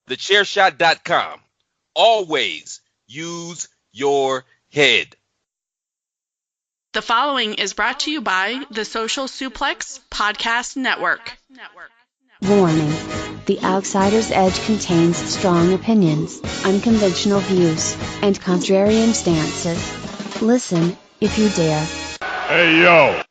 thechairshot.com. Always use your head. The following is brought to you by the Social Suplex Podcast Network. Warning. The Outsider's Edge contains strong opinions, unconventional views, and contrarian stances. Listen, if you dare. Hey, yo!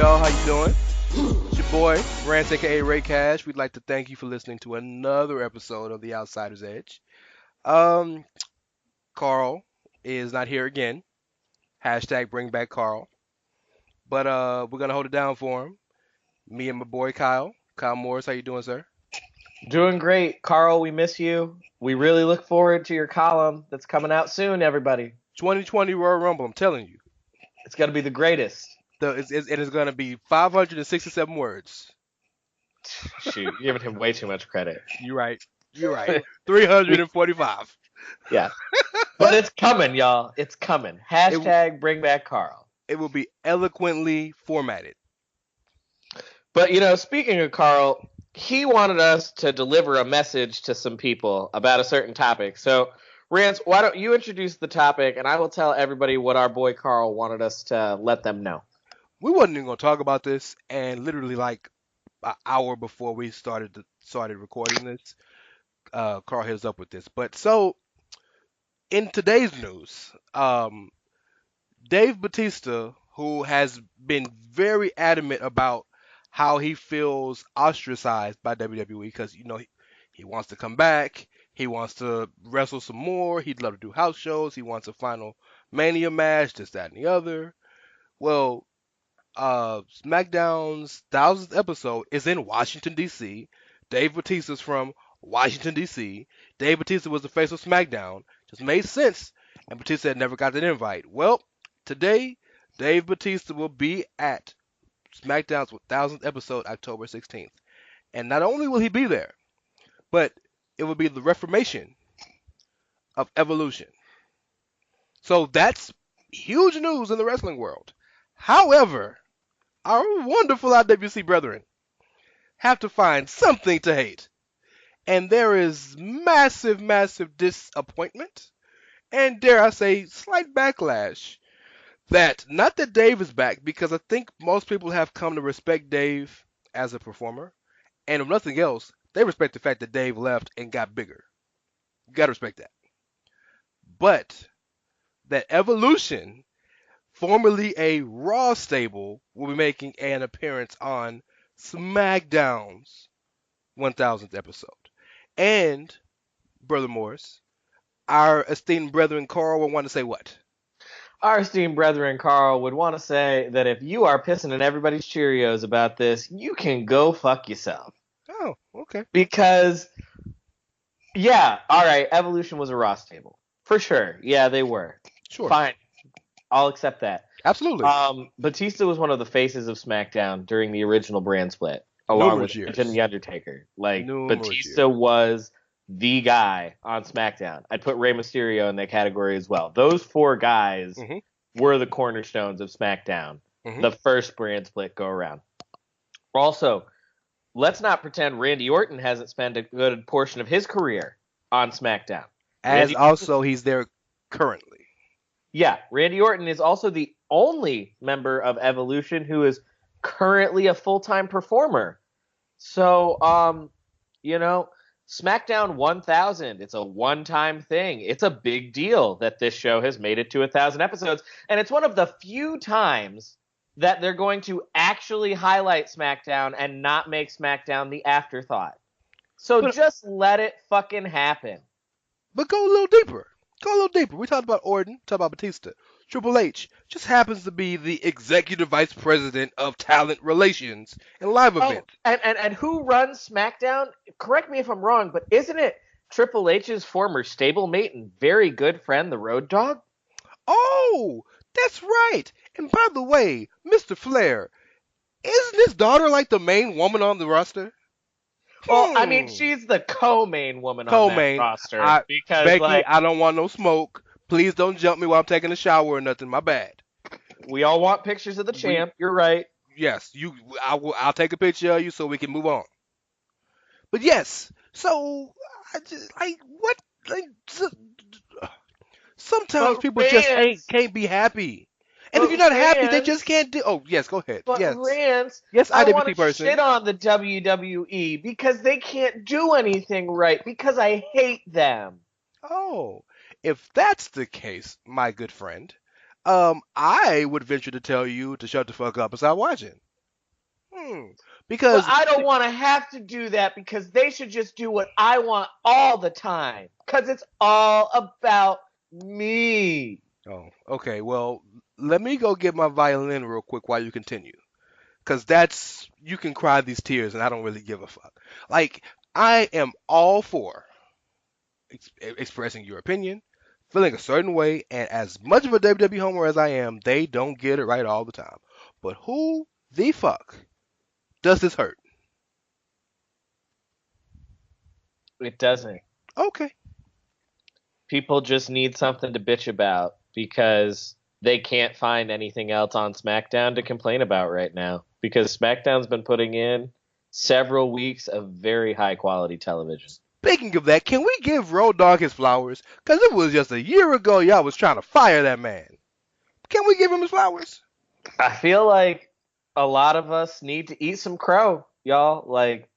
How you doing? It's your boy, Rance aka Ray Cash. We'd like to thank you for listening to another episode of The Outsider's Edge. Karl is not here again. Hashtag bring back Karl. But we're gonna hold it down for him. Me and my boy Kyle. Kyle Morris, how you doing, sir? Doing great. Karl, we miss you. We really look forward to your column that's coming out soon, everybody. 2020 Royal Rumble, I'm telling you. It's gonna be the greatest. It is going to be 567 words. Shoot, you're giving him way too much credit. You're right. 345. Yeah. But it's coming, y'all. It's coming. Hashtag bring back Karl. It will be eloquently formatted. But, speaking of Karl, he wanted us to deliver a message to some people about a certain topic. So, Rance, why don't you introduce the topic, and I will tell everybody what our boy Karl wanted us to let them know. We wasn't even going to talk about this, and literally like an hour before we started recording this, Karl hit us up with this. But so, in today's news, Dave Batista, who has been very adamant about how he feels ostracized by WWE because, he wants to come back, he wants to wrestle some more, he'd love to do house shows, he wants a final Mania match, this, that, and the other. Well, SmackDown's 1000th episode is in Washington, D.C. Dave Batista's from Washington, D.C. Dave Batista was the face of SmackDown. Just made sense. And Batista had never got that invite. Well, today, Dave Batista will be at SmackDown's 1000th episode, October 16th. And not only will he be there, but it will be the reformation of Evolution. So that's huge news in the wrestling world. However, our wonderful IWC brethren have to find something to hate. And there is massive, massive disappointment, and dare I say, slight backlash that, not that Dave is back, because I think most people have come to respect Dave as a performer, and if nothing else, they respect the fact that Dave left and got bigger. You gotta respect that. But that Evolution, formerly a Raw stable, will be making an appearance on SmackDown's 1000th episode. And, Brother Morris, our esteemed brethren Karl will want to say what? Our esteemed brethren Karl would want to say that if you are pissing in everybody's Cheerios about this, you can go fuck yourself. Oh, okay. Because, yeah, all right, Evolution was a Raw stable. For sure. Yeah, they were. Sure. Fine. I'll accept that. Absolutely. Batista was one of the faces of SmackDown during the original brand split, along with Edge and The Undertaker. Batista was the guy on SmackDown. I'd put Rey Mysterio in that category as well. Those four guys were the cornerstones of SmackDown, the first brand split go around. Also, let's not pretend Randy Orton hasn't spent a good portion of his career on SmackDown. He's there currently. Yeah, Randy Orton is also the only member of Evolution who is currently a full-time performer. So, SmackDown 1000, it's a one-time thing. It's a big deal that this show has made it to 1,000 episodes, and it's one of the few times that they're going to actually highlight SmackDown and not make SmackDown the afterthought. So just let it fucking happen. But go a little deeper. We talked about Orton, talked about Batista. Triple H just happens to be the executive vice president of talent relations and live events. And who runs SmackDown? Correct me if I'm wrong, but isn't it Triple H's former stablemate and very good friend, the Road Dogg? Oh, that's right. And by the way, Mr. Flair, Isn't his daughter like the main woman on the roster? Well, I mean, she's the co-main woman on that roster. Because, Becky, I don't want no smoke. Please don't jump me while I'm taking a shower or nothing. My bad. We all want pictures of the champ. You're right. Yes, I'll take a picture of you so we can move on. But yes, so I just sometimes people just can't be happy. And if you're not happy, they just can't do. Oh yes, go ahead. But yes, Rance, yes, I want to shit on the WWE because they can't do anything right because I hate them. Oh, if that's the case, my good friend, I would venture to tell you to shut the fuck up and stop watching. Because I don't want to have to do that because they should just do what I want all the time because it's all about me. Oh, okay. Well, let me go get my violin real quick while you continue. Because you can cry these tears and I don't really give a fuck. Like, I am all for expressing your opinion, feeling a certain way, and as much of a WWE homer as I am, they don't get it right all the time. But who the fuck does this hurt? It doesn't. Okay. People just need something to bitch about because they can't find anything else on SmackDown to complain about right now. Because SmackDown's been putting in several weeks of very high quality television. Speaking of that, can we give Road Dogg his flowers? Because it was just a year ago y'all was trying to fire that man. Can we give him his flowers? I feel like a lot of us need to eat some crow, y'all. Like,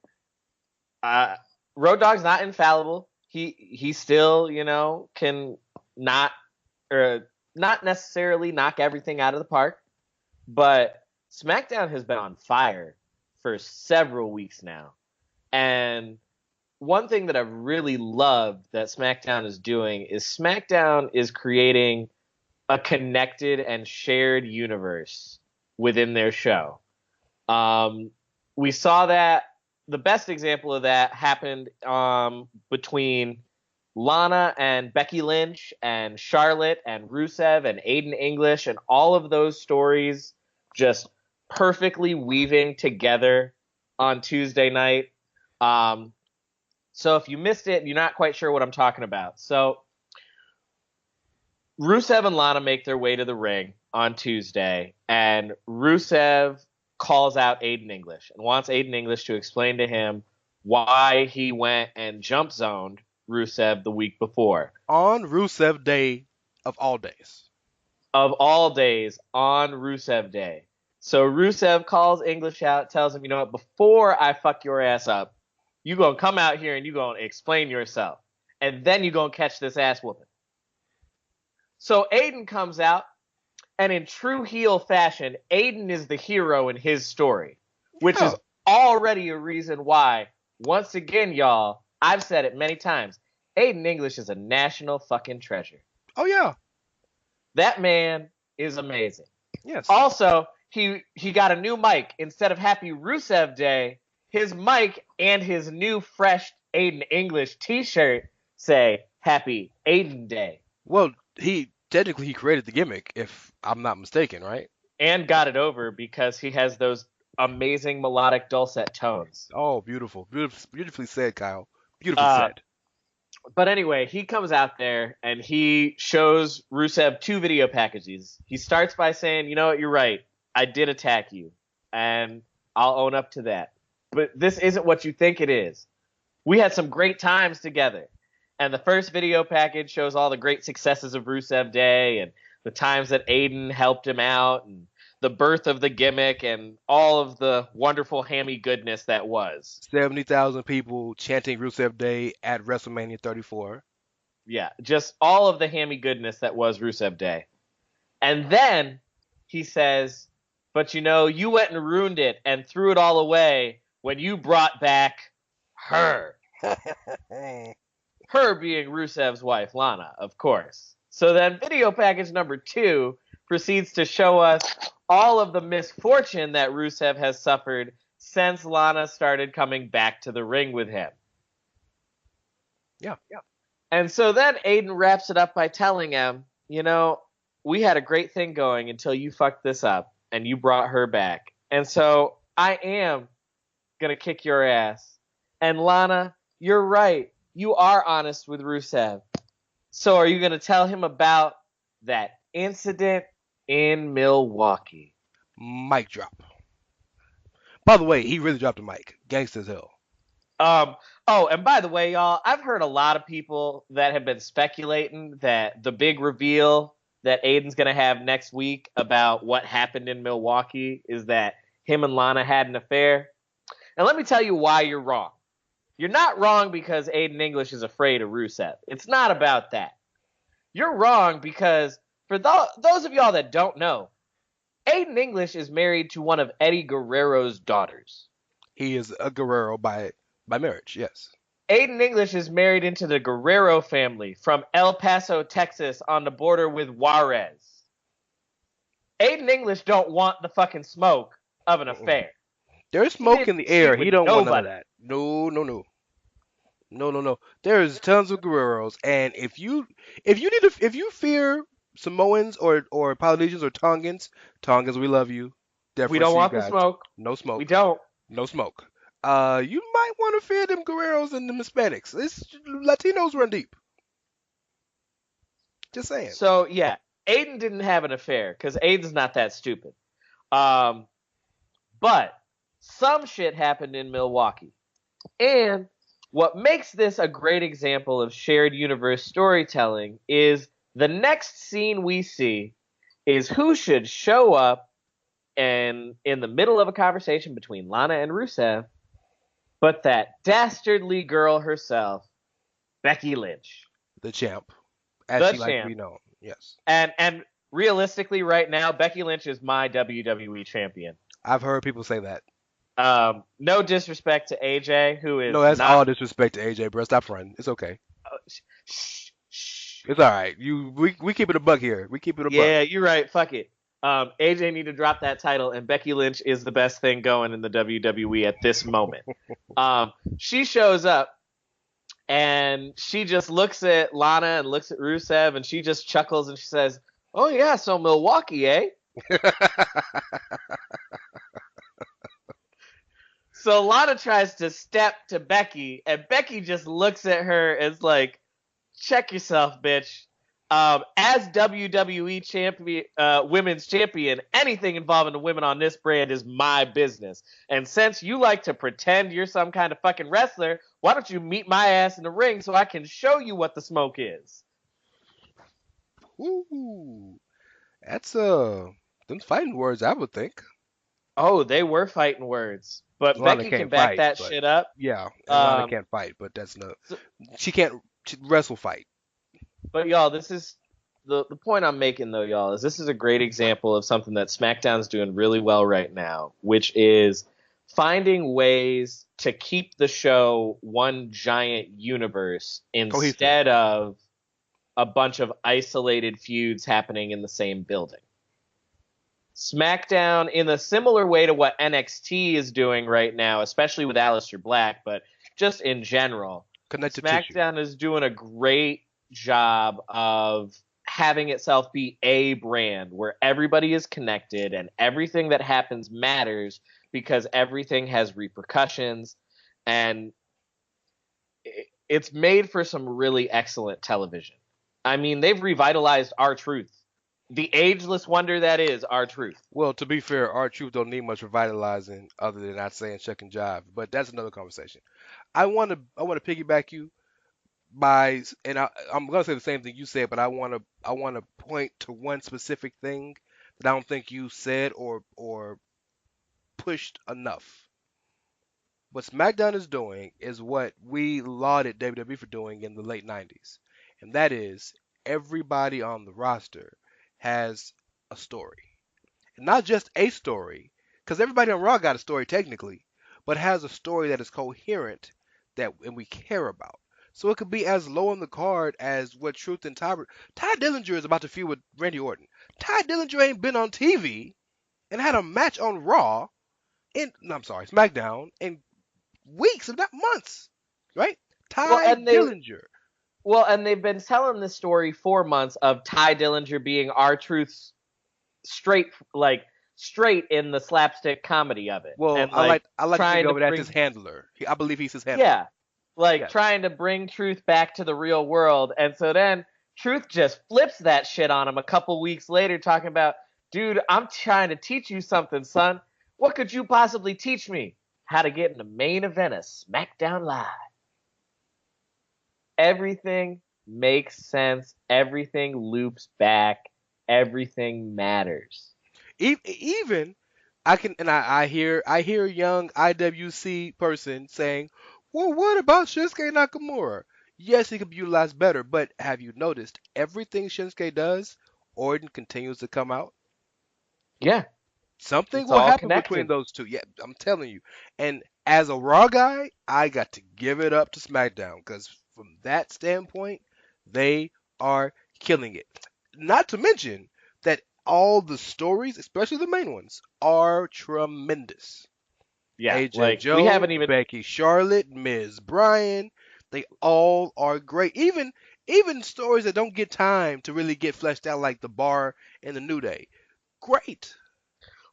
Road Dogg's not infallible. He still, can not necessarily knock everything out of the park. But SmackDown has been on fire for several weeks now. And one thing that I've really loved that SmackDown is doing is SmackDown is creating a connected and shared universe within their show. We saw that the best example of that happened between Lana and Becky Lynch and Charlotte and Rusev and Aiden English, and all of those stories just perfectly weaving together on Tuesday night. So if you missed it, you're not quite sure what I'm talking about. So Rusev and Lana make their way to the ring on Tuesday, and Rusev calls out Aiden English and wants Aiden English to explain to him why he went and jump zoned Rusev the week before. On Rusev Day of all days. Of all days, on Rusev Day. So Rusev calls English out, tells him, you know what, before I fuck your ass up, you gonna come out here and you gonna explain yourself. And then you gonna catch this ass whooping. So Aiden comes out, and in true heel fashion, Aiden is the hero in his story, which is already a reason why, once again, y'all, I've said it many times, Aiden English is a national fucking treasure. Oh, yeah. That man is amazing. Yes. Also, he got a new mic. Instead of Happy Rusev Day, his mic and his new fresh Aiden English t-shirt say Happy Aiden Day. Well, he created the gimmick, if I'm not mistaken, right? And got it over because he has those amazing melodic dulcet tones. Oh, beautiful. Beautifully said, Kyle. Beautifully said. But anyway, he comes out there and he shows Rusev 2 video packages. He starts by saying, you know what, you're right. I did attack you. And I'll own up to that. But this isn't what you think it is. We had some great times together. And the first video package shows all the great successes of Rusev Day and the times that Aiden helped him out and the birth of the gimmick and all of the wonderful hammy goodness that was. 70,000 people chanting Rusev Day at WrestleMania 34. Yeah, just all of the hammy goodness that was Rusev Day. And then he says, but you went and ruined it and threw it all away when you brought back her. Her being Rusev's wife, Lana, of course. So then video package number 2 proceeds to show us all of the misfortune that Rusev has suffered since Lana started coming back to the ring with him. Yeah. And so then Aiden wraps it up by telling him, we had a great thing going until you fucked this up and you brought her back. And so I am gonna kick your ass. And Lana, you're right. You are honest with Rusev. So are you gonna tell him about that incident in Milwaukee? Mic drop. By the way, he really dropped the mic. Gangsta as hell. Oh, and by the way, y'all, I've heard a lot of people that have been speculating that the big reveal that Aiden's going to have next week about what happened in Milwaukee is that him and Lana had an affair. And let me tell you why you're wrong. You're not wrong because Aiden English is afraid of Rusev. It's not about that. You're wrong because for those of y'all that don't know, Aiden English is married to one of Eddie Guerrero's daughters. He is a Guerrero by marriage, yes. Aiden English is married into the Guerrero family from El Paso, Texas, on the border with Juarez. Aiden English don't want the fucking smoke of an affair. There's smoke in the air. He don't want none of that. No. There's tons of Guerreros, and if you fear Samoans or Polynesians or Tongans, we love you. We don't want the smoke. No smoke. We don't. No smoke. You might want to fear them Guerreros and them Hispanics. Latinos run deep. Just saying. So yeah, Aiden didn't have an affair because Aiden's not that stupid. But some shit happened in Milwaukee, and what makes this a great example of shared universe storytelling is the next scene we see is who should show up and in the middle of a conversation between Lana and Rusev, but that dastardly girl herself, Becky Lynch. The champ. As she likes to be known. Yes. And realistically right now, Becky Lynch is my WWE champion. I've heard people say that. No disrespect to AJ, who is no, that's all disrespect to AJ, bro. Stop running. It's okay. Shh. It's all right. We keep it a buck here. We keep it a buck. Yeah, you're right. Fuck it. AJ need to drop that title, and Becky Lynch is the best thing going in the WWE at this moment. She shows up, and she just looks at Lana and looks at Rusev, and she just chuckles and she says, "Oh yeah, so Milwaukee, eh?" So Lana tries to step to Becky, and Becky just looks at her as like, check yourself, bitch. As WWE champion, women's champion, anything involving the women on this brand is my business. And since you like to pretend you're some kind of fucking wrestler, why don't you meet my ass in the ring so I can show you what the smoke is? Ooh, that's them fighting words, I would think. Oh, they were fighting words. But Lana Becky can back that shit up. Yeah, Lana can't fight, but that's no. She can't wrestle fight. But y'all, this is the point I'm making though, y'all, is this is a great example of something that SmackDown's doing really well right now, which is finding ways to keep the show one giant universe instead of a bunch of isolated feuds happening in the same building. SmackDown, in a similar way to what NXT is doing right now, especially with Aleister Black, but just in general, SmackDown is doing a great job of having itself be a brand where everybody is connected and everything that happens matters because everything has repercussions, and it's made for some really excellent television. I mean, they've revitalized R-Truth. The ageless wonder that is R-Truth. Well, to be fair, R-Truth don't need much revitalizing other than not saying check and jive, but that's another conversation. I want to piggyback you I'm gonna say the same thing you said, but I want to point to one specific thing that I don't think you said or pushed enough. What SmackDown is doing is what we lauded WWE for doing in the late 90s, and that is everybody on the roster has a story. And not just a story, because everybody on Raw got a story technically, but has a story that is coherent and we care about. So it could be as low on the card as what Truth and Ty Dillinger is about to feud with Randy Orton. Ty Dillinger ain't been on TV and had a match on Raw SmackDown in weeks, if not months, right? Dillinger. Well, and they've been telling this story 4 months of Ty Dillinger being R-Truth's straight straight in the slapstick comedy of it. Well, and, I like to think of it as bring... his handler. I believe he's his handler. Yeah, trying to bring Truth back to the real world. And so then Truth just flips that shit on him a couple weeks later, talking about, dude, I'm trying to teach you something, son. What could you possibly teach me? How to get in the main event of SmackDown Live. Everything makes sense. Everything loops back. Everything matters. Even I hear a young IWC person saying, well, what about Shinsuke Nakamura? Yes, he could be utilized better, but have you noticed everything Shinsuke does, Orton continues to come out? Yeah. Something will happen between those two. Yeah, I'm telling you. And as a Raw guy, I got to give it up to SmackDown because from that standpoint, they are killing it. Not to mention that all the stories, especially the main ones, are tremendous. Yeah, AJ Joe, Becky Charlotte, Ms. Bryan, they all are great. Even stories that don't get time to really get fleshed out, like the Bar and the New Day, great.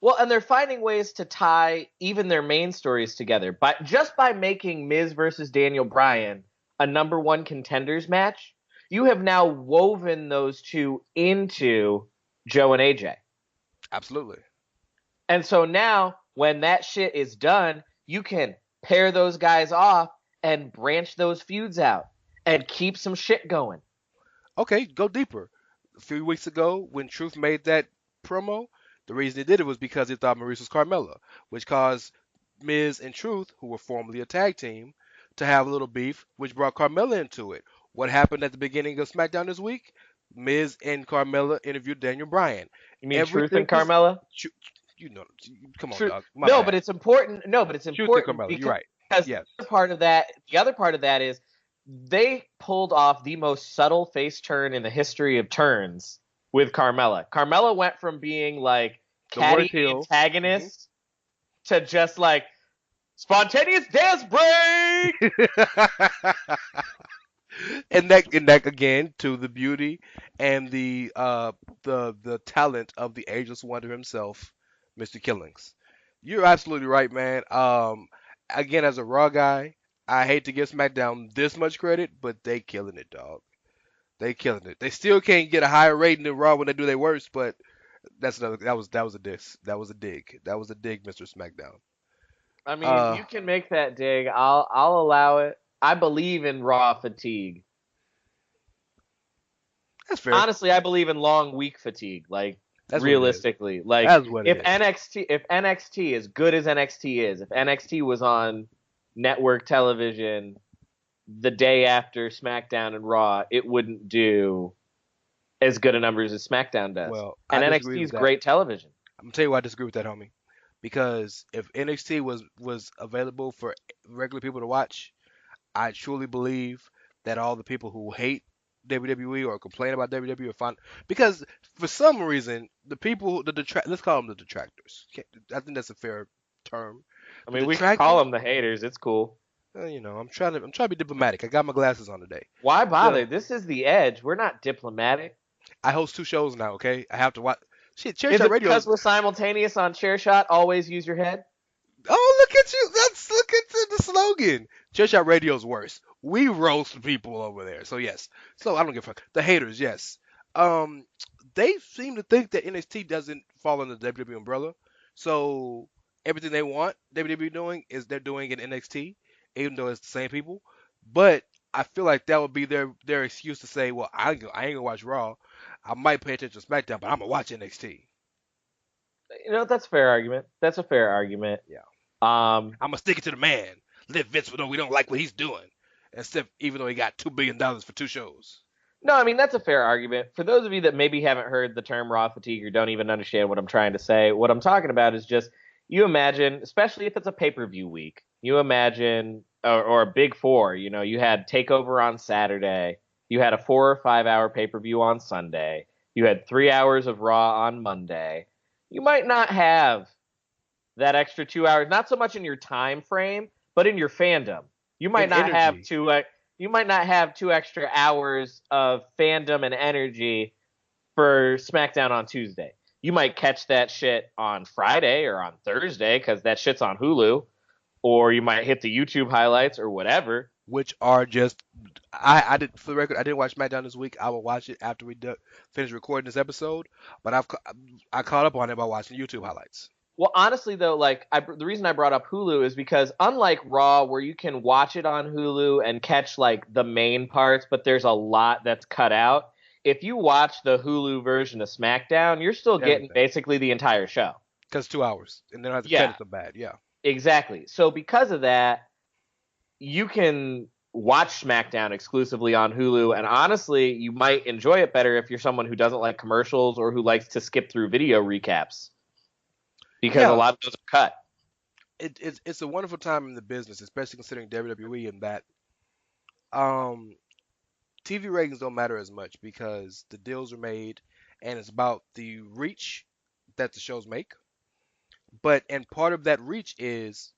Well, and they're finding ways to tie even their main stories together, but just by making Miz versus Daniel Bryan a number one contenders match, you have now woven those two into Joe and AJ. Absolutely. And so now, when that shit is done, you can pair those guys off and branch those feuds out and keep some shit going. Okay, go deeper. A few weeks ago, when Truth made that promo, the reason he did it was because he thought Maurice was Carmella, which caused Miz and Truth, who were formerly a tag team, to have a little beef, which brought Carmella into it. What happened at the beginning of SmackDown this week? Miz and Carmella interviewed Daniel Bryan. You mean Truth and Carmella? You know, come on, Truth. dog. No, but it's important. No, but it's important. Truth and Carmella, you're right. Because yes. the other part of that is they pulled off the most subtle face turn in the history of turns with Carmella. Carmella went from being like catty antagonist to just like spontaneous dance break. and that again to the beauty and the talent of the ageless wonder himself, Mr. Killings. You're absolutely right, man. Again, as a Raw guy, I hate to give SmackDown this much credit, but they killing it, dog. They killing it. They still can't get a higher rating than Raw when they do their worst, but that was a diss. That was a dig. That was a dig, Mr. SmackDown. I mean, you can make that dig. I'll allow it. I believe in Raw fatigue. That's fair. Honestly, I believe in long week fatigue. Like that's realistically, like if NXT as good as NXT is, if NXT was on network television the day after SmackDown and Raw, it wouldn't do as good a numbers as SmackDown does. Well, and NXT is great television. I'm gonna tell you why I disagree with that, homie. Because if NXT was available for regular people to watch, I truly believe that all the people who hate WWE or complain about WWE are fine. Because for some reason, the people, let's call them the detractors. I think that's a fair term. I mean, we can call them the haters. It's cool. I'm trying to be diplomatic. I got my glasses on today. Why bother? This is the Edge. We're not diplomatic. I host 2 shows now. Okay, I have to watch. Shit, Chairshot is it Radio. Because we're simultaneous on Chairshot. Always use your head. Oh, look at you! Look at the slogan. Chairshot Radio's worse. We roast people over there. So yes. So I don't give a fuck. The haters, yes. They seem to think that NXT doesn't fall under the WWE umbrella. So everything they want WWE doing is they're doing in NXT, even though it's the same people. But I feel like that would be their excuse to say, well, I ain't gonna watch Raw. I might pay attention to SmackDown, but I'm gonna watch NXT. That's a fair argument. That's a fair argument. Yeah. I'm gonna stick it to the man. Let Vince know we don't like what he's doing. Even though he got $2 billion for 2 shows. No, I mean, that's a fair argument. For those of you that maybe haven't heard the term Raw fatigue or don't even understand what I'm trying to say, what I'm talking about is just, you imagine, especially if it's a pay-per-view week, you imagine, or a big 4, you had TakeOver on Saturday, you had a 4 or 5 hour pay-per-view on Sunday, you had 3 hours of Raw on Monday. You might not have that extra 2 hours, not so much in your time frame, but in your fandom. You might not have you might not have 2 extra hours of fandom and energy for SmackDown on Tuesday. you might catch that shit on Friday or on Thursday because that shit's on Hulu, or you might hit the YouTube highlights or whatever. Which are just, I did, for the record, I didn't watch SmackDown this week. I will watch it after we finish recording this episode. But I caught up on it by watching YouTube highlights. Well, honestly, though, like the reason I brought up Hulu is because unlike Raw, where you can watch it on Hulu and catch like the main parts, but there's a lot that's cut out. If you watch the Hulu version of SmackDown, you're still getting basically the entire show. Because 2 hours, and then I have to cut it so bad. Yeah, exactly. So because of that, you can watch SmackDown exclusively on Hulu, and honestly, you might enjoy it better if you're someone who doesn't like commercials or who likes to skip through video recaps. Because a lot of those are cut. It's a wonderful time in the business, especially considering WWE and that TV ratings don't matter as much because the deals are made and it's about the reach that the shows make. And part of that reach is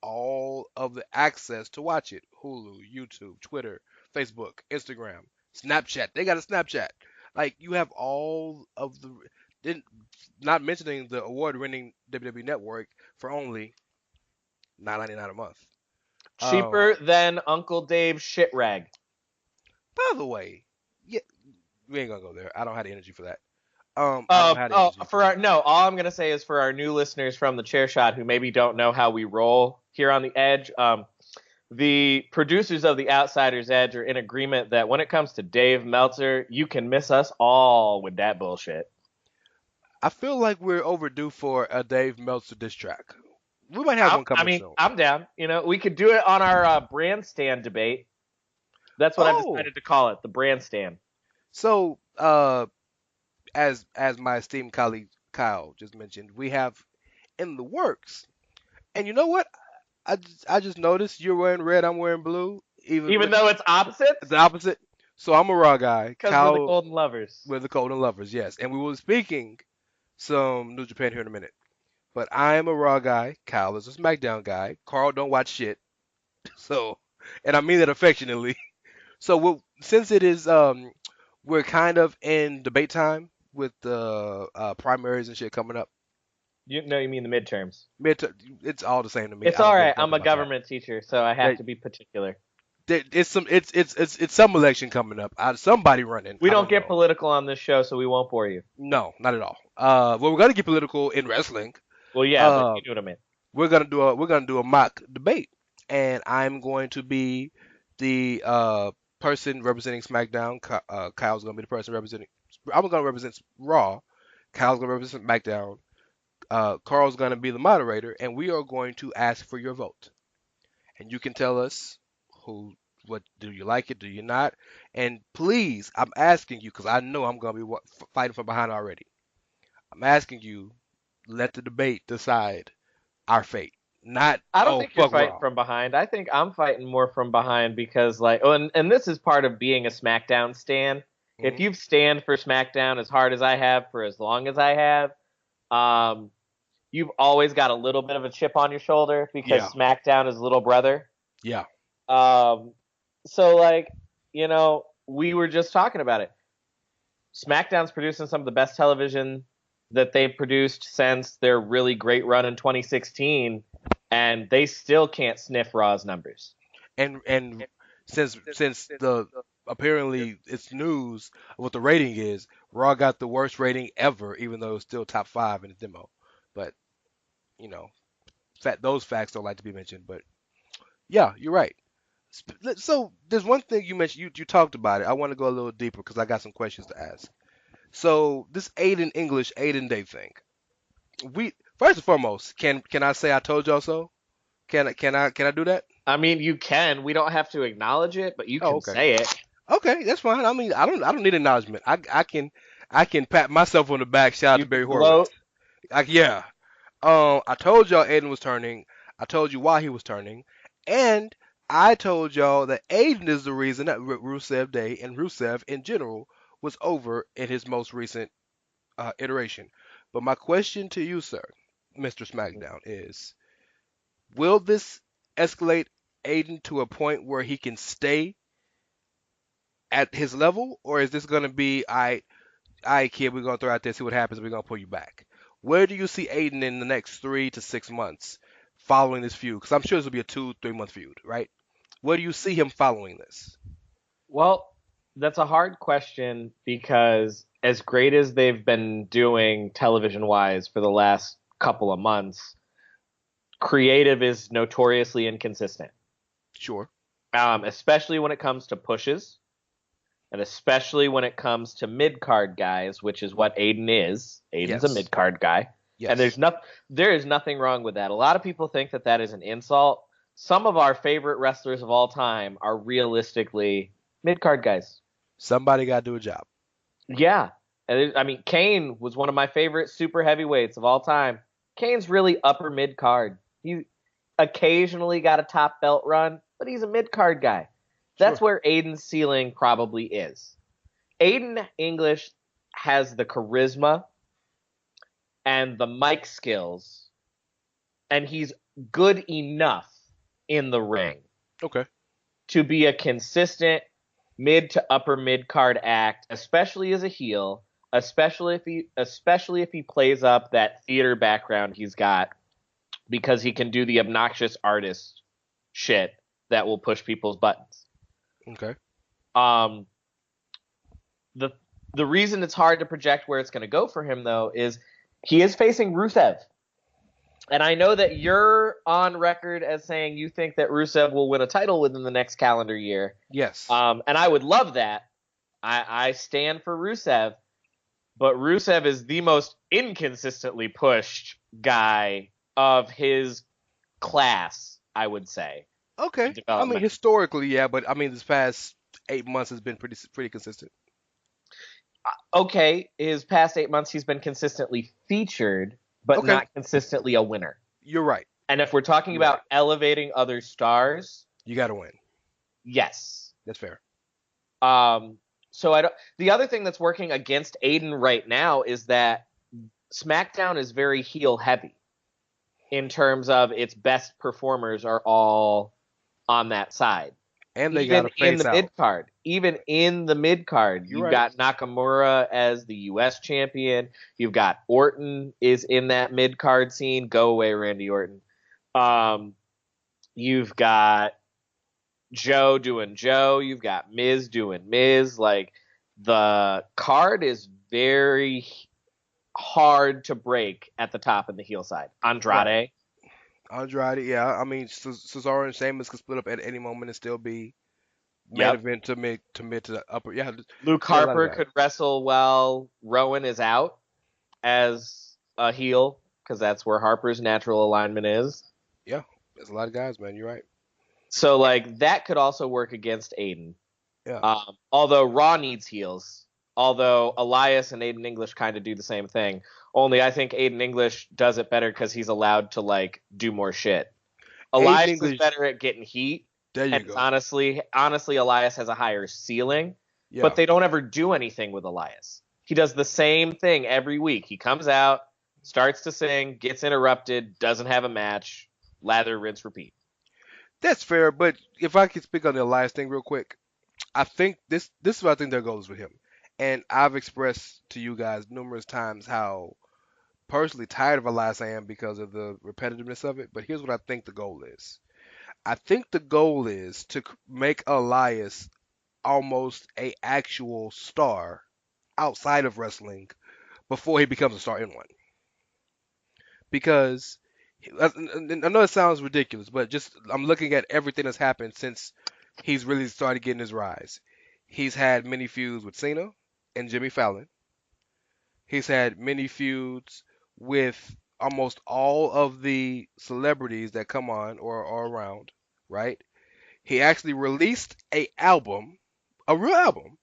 all of the access to watch it. Hulu, YouTube, Twitter, Facebook, Instagram, Snapchat. They got a Snapchat. Like, you have all of the... Not mentioning the award-winning WWE Network for only $9.99 a month. Cheaper than Uncle Dave's shit rag. By the way, yeah, we ain't gonna go there. I don't have the energy for that. All I'm gonna say is for our new listeners from the Chairshot who maybe don't know how we roll here on the Edge, the producers of the Outsiders Edge are in agreement that when it comes to Dave Meltzer, you can miss us all with that bullshit. I feel like we're overdue for a Dave Meltzer diss track. We might have one coming soon. I'm down. We could do it on our brand stand debate. That's what I've decided to call it, the brand stand. So, as my esteemed colleague Kyle just mentioned, we have in the works. And you know what? I just noticed you're wearing red, I'm wearing blue. Even though it's opposite? It's the opposite. So I'm a Raw guy. Because we're the Golden Lovers. We're the Golden Lovers, yes. And we will be speaking some New Japan here in a minute. But I am a Raw guy. Kyle is a SmackDown guy. Karl don't watch shit. So, and I mean that affectionately. So since it is, we're kind of in debate time with the primaries and shit coming up. You mean the midterms. It's all the same to me. It's all right. I'm a government teacher, so I have to be particular. It's some election coming up. Somebody running. We don't get political on this show, so we won't bore you. No, not at all. Well, we're gonna get political in wrestling. Well, yeah, but you know what I mean. We're gonna do a mock debate, and I'm going to be the person representing SmackDown. Kyle's gonna be the person representing. I'm gonna represent Raw. Kyle's gonna represent SmackDown. Karl's gonna be the moderator, and we are going to ask for your vote. And you can tell us what do you like it, do you not? And please, I'm asking you because I know I'm gonna be fighting from behind already. I'm asking you, let the debate decide our fate. I don't think you're fighting from behind. I think I'm fighting more from behind because, and this is part of being a SmackDown stan. Mm-hmm. If you've stand for SmackDown as hard as I have for as long as I have, you've always got a little bit of a chip on your shoulder because SmackDown is little brother. Yeah. So we were just talking about it. SmackDown's producing some of the best television that they've produced since their really great run in 2016, and they still can't sniff Raw's numbers. And since the apparently it's news what the rating is, Raw got the worst rating ever, even though it's still top 5 in the demo. But those facts don't like to be mentioned. But yeah, you're right. So there's one thing you mentioned. You talked about it. I want to go a little deeper because I got some questions to ask. So this Aiden English, Aiden Day thing. First and foremost, can I say I told y'all so? Can I do that? I mean, you can. We don't have to acknowledge it, but you can say it. Okay, that's fine. I mean, I don't need acknowledgement. I can pat myself on the back. Shout out to Barry Horowitz. Yeah. I told y'all Aiden was turning. I told you why he was turning, and I told y'all that Aiden is the reason that Rusev Day and Rusev in general was over in his most recent iteration. But my question to you, sir, Mr. SmackDown, is: will this escalate Aiden to a point where he can stay at his level, or is this going to be all right, kid, we're gonna throw out there, see what happens. We're gonna pull you back. Where do you see Aiden in the next 3 to 6 months following this feud? Because I'm sure this will be a 2-3 month feud, right? Where do you see him following this? Well, that's a hard question because as great as they've been doing television-wise for the last couple of months, creative is notoriously inconsistent. Sure. Especially when it comes to pushes, and especially when it comes to mid-card guys, which is what Aiden is. Aiden's a mid-card guy. Yes. And there is nothing wrong with that. A lot of people think that that is an insult. Some of our favorite wrestlers of all time are realistically mid-card guys. Somebody got to do a job. Yeah. And I mean, Kane was one of my favorite super heavyweights of all time. Kane's really upper mid-card. He occasionally got a top belt run, but he's a mid-card guy. That's where Aiden's ceiling probably is. Aiden English has the charisma and the mic skills, and he's good enough in the ring. Okay. To be a consistent mid to upper mid card act, especially as a heel, especially if he plays up that theater background he's got, because he can do the obnoxious artist shit that will push people's buttons. Okay. The reason it's hard to project where it's going to go for him, though, is he is facing Rusev. And I know that you're on record as saying you think that Rusev will win a title within the next calendar year. Yes. And I would love that. I stand for Rusev. But Rusev is the most inconsistently pushed guy of his class, I would say. Okay. I mean, historically, yeah, but I mean, this past 8 months has been pretty consistent. Okay, his past 8 months, he's been consistently featured, but not consistently a winner. You're right. And if we're talking about elevating other stars, you got to win. Yes, that's fair. So the other thing that's working against Aiden right now is that SmackDown is very heel heavy in terms of its best performers are all on that side. And they got to face in the mid card. Even in the mid card, you've got Nakamura as the U.S. champion. You've got Orton is in that mid card scene. Go away, Randy Orton. You've got Joe doing Joe. You've got Miz doing Miz. Like, the card is very hard to break at the top and the heel side. Andrade, yeah. I mean, Cesaro and Sheamus could split up at any moment and still be main event to mid to the upper. Yeah. Luke Harper could wrestle while Rowan is out as a heel, because that's where Harper's natural alignment is. Yeah, there's a lot of guys, man. You're right. So, like, that could also work against Aiden. Yeah. Although Raw needs heels. Although Elias and Aiden English kind of do the same thing. Only I think Aiden English does it better because he's allowed to, like, do more shit. Elias is better at getting heat. There you go. Honestly, Elias has a higher ceiling. Yeah. But they don't ever do anything with Elias. He does the same thing every week. He comes out, starts to sing, gets interrupted, doesn't have a match, lather, rinse, repeat. That's fair, but if I could speak on the Elias thing real quick, I think this is what I think their goal is with him. And I've expressed to you guys numerous times how personally tired of Elias I am because of the repetitiveness of it. But here's what I think the goal is. I think the goal is to make Elias almost a actual star outside of wrestling before he becomes a star in one. Because I know it sounds ridiculous, but just I'm looking at everything that's happened since he's really started getting his rise. He's had many feuds with Cena and Jimmy Fallon. He's had many feuds with almost all of the celebrities that come on or are around, right? He actually released a real album.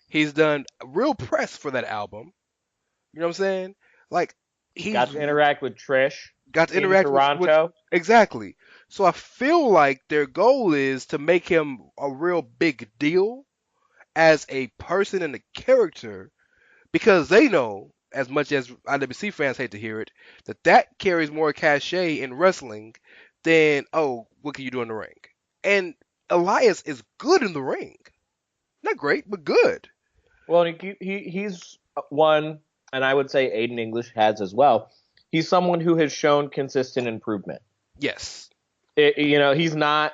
He's done real press for that album. You know what I'm saying? Like, he got to interact with Trish. Got to interact in Toronto. Exactly. So I feel like their goal is to make him a real big deal as a person and a character, because they know, as much as IWC fans hate to hear it, that carries more cachet in wrestling than, oh, what can you do in the ring? And Elias is good in the ring. Not great, but good. Well, he's one, and I would say Aiden English has as well, he's someone who has shown consistent improvement. Yes. He's not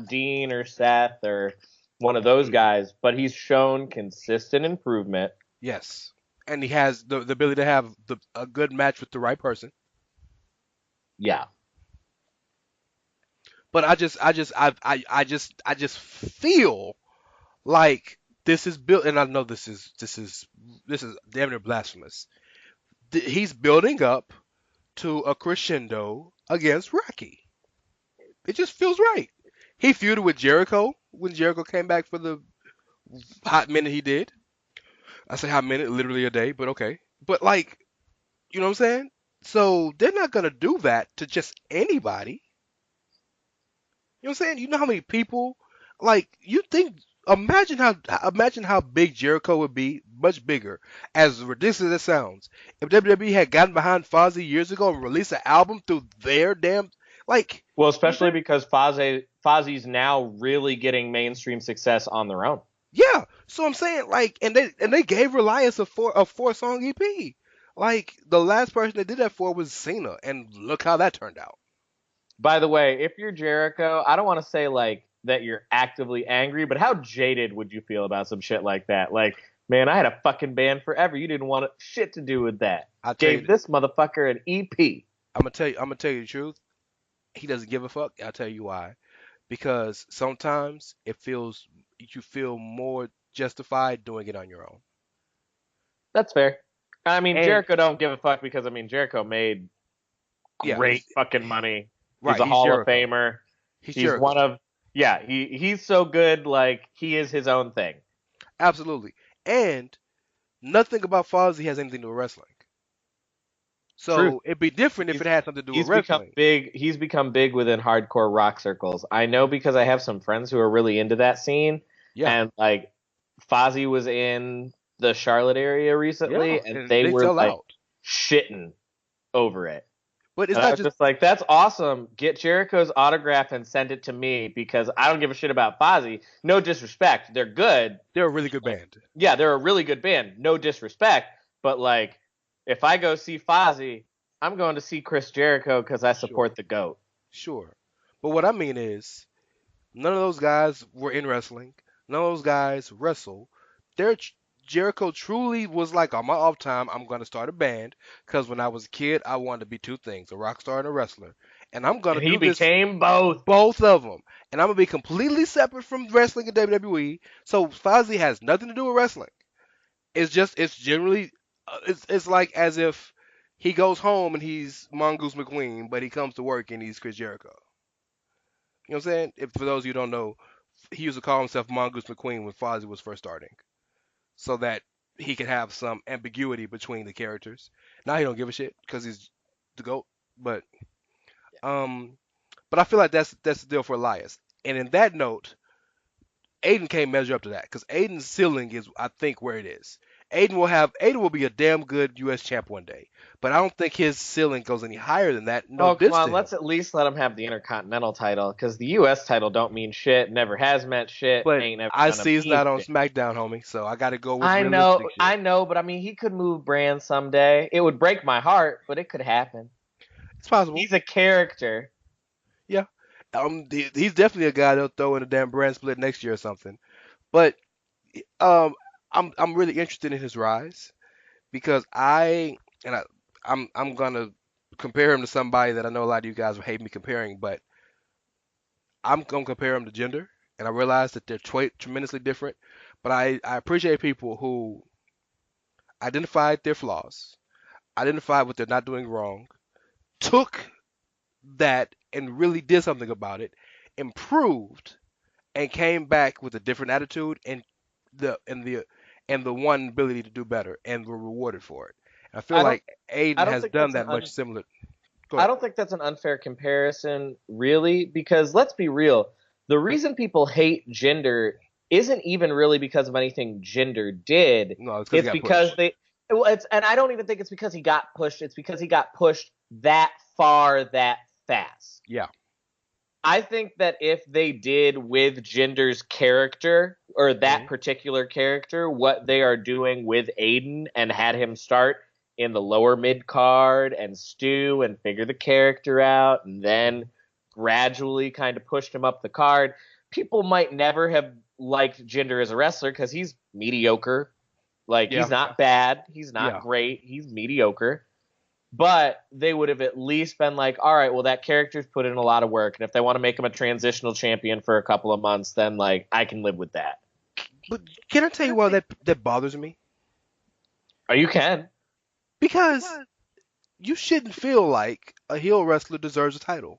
Dean or Seth or one of those guys, but he's shown consistent improvement. Yes. And he has the ability to have a good match with the right person. Yeah. But I just feel like this is built, and I know this is damn near blasphemous. He's building up to a crescendo against Rocky. It just feels right. He feuded with Jericho when Jericho came back for the hot minute he did. I say hot minute, literally a day, but okay. But like, you know what I'm saying? So they're not gonna do that to just anybody. You know what I'm saying? You know how many people, like, imagine how big Jericho would be, much bigger, as ridiculous as it sounds. If WWE had gotten behind Fozzy years ago and released an album through their damn, like. Well, especially because Fozzy's now really getting mainstream success on their own. Yeah, so I'm saying, like, and they gave Reliance a four song EP. Like, the last person they did that for was Cena, and look how that turned out. By the way, if you're Jericho, I don't want to say like that you're actively angry, but how jaded would you feel about some shit like that? Like, man, I had a fucking band forever. You didn't want shit to do with that. I gave this motherfucker an EP. I'm gonna tell you the truth. He doesn't give a fuck. I'll tell you why. Because sometimes you feel more justified doing it on your own. That's fair. I mean, Jericho don't give a fuck because, I mean, Jericho made great fucking money. He's a Hall of Famer. He's one of, he's so good, like, he is his own thing. Absolutely. And nothing about Fozzy has anything to do with wrestling. So True. It'd be different if it had something to do with wrestling. He's become big within hardcore rock circles. I know because I have some friends who are really into that scene. Yeah. And like Fozzy was in the Charlotte area recently, and they were like shitting over it. But it's not just like, that's awesome. Get Jericho's autograph and send it to me because I don't give a shit about Fozzy. No disrespect. They're good. They're a really good band. Yeah, they're a really good band. No disrespect. But like, if I go see Fozzy, I'm going to see Chris Jericho because I support the GOAT. Sure. But what I mean is, none of those guys were in wrestling. None of those guys wrestle. Jericho truly was like, on my off time, I'm going to start a band because when I was a kid, I wanted to be two things, a rock star and a wrestler. And I'm going to do this. He became both. Both of them. And I'm going to be completely separate from wrestling and WWE. So Fozzy has nothing to do with wrestling. It's generally... It's like as if he goes home and he's Mongoose McQueen, but he comes to work and he's Chris Jericho. You know what I'm saying? For those of you who don't know, he used to call himself Mongoose McQueen when Fozzy was first starting, so that he could have some ambiguity between the characters. Now he don't give a shit because he's the GOAT. But I feel like that's the deal for Elias. And in that note, Aiden can't measure up to that because Aiden's ceiling is, I think, where it is. Aiden will be a damn good U.S. champ one day, but I don't think his ceiling goes any higher than that. No, come on, let's at least let him have the Intercontinental title because the U.S. title don't mean shit, never has meant shit. But I see it's not on SmackDown, homie, so I got to go with realistic shit. I know, but I mean, he could move brands someday. It would break my heart, but it could happen. It's possible. He's a character. Yeah, he's definitely a guy they'll throw in a damn brand split next year or something. But I'm really interested in his rise because I'm gonna compare him to somebody that I know a lot of you guys will hate me comparing, but I'm gonna compare him to Jinder, and I realize that they're tremendously different. But I appreciate people who identified their flaws, identified what they're not doing wrong, took that and really did something about it, improved, and came back with a different attitude and the one ability to do better and were rewarded for it. And I feel like Aiden has done that much similar. I don't think that's an unfair comparison, really, because let's be real. The reason people hate Jinder isn't even really because of anything Jinder did. No, it's because and I don't even think it's because he got pushed. It's because he got pushed that far, that fast. Yeah. I think that if they did with Jinder's character, or that particular character, what they are doing with Aiden, and had him start in the lower mid card and stew and figure the character out, and then gradually kind of pushed him up the card, people might never have liked Jinder as a wrestler because he's mediocre. Like, he's not bad, he's not great, he's mediocre. But they would have at least been like, all right, well, that character's put in a lot of work, and if they want to make him a transitional champion for a couple of months, then, like, I can live with that. But can I tell you why that bothers me? Oh, you can. Because you shouldn't feel like a heel wrestler deserves a title.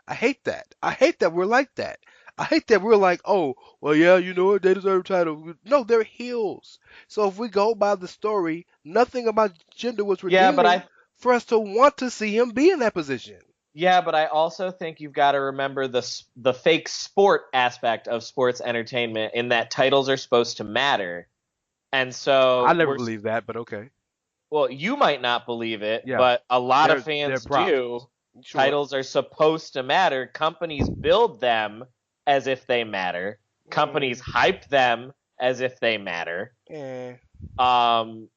I hate that. I hate that we're like that. I hate that we're like, oh, well, yeah, you know what, they deserve a title. No, they're heels. So if we go by the story, nothing about Jinder was redeeming for us to want to see him be in that position. Yeah, but I also think you've got to remember the fake sport aspect of sports entertainment, in that titles are supposed to matter. And so I never believe that, but okay. Well, you might not believe it, but a lot of fans do. Sure. Titles are supposed to matter. Companies build them as if they matter. Companies hype them as if they matter.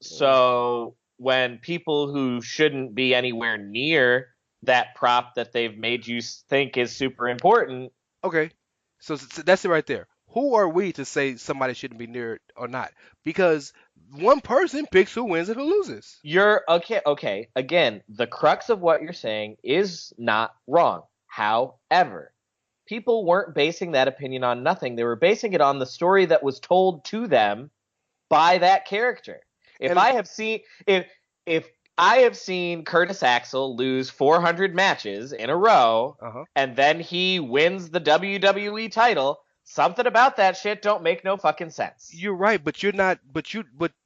So when people who shouldn't be anywhere near that prop that they've made you think is super important. Okay, so that's it right there. Who are we to say somebody shouldn't be near it or not? Because one person picks who wins and who loses. You're okay. Again, the crux of what you're saying is not wrong. However, people weren't basing that opinion on nothing. They were basing it on the story that was told to them by that character. If I have seen Curtis Axel lose 400 matches in a row, and then he wins the WWE title, something about that shit don't make no fucking sense. You're right, but you're not. But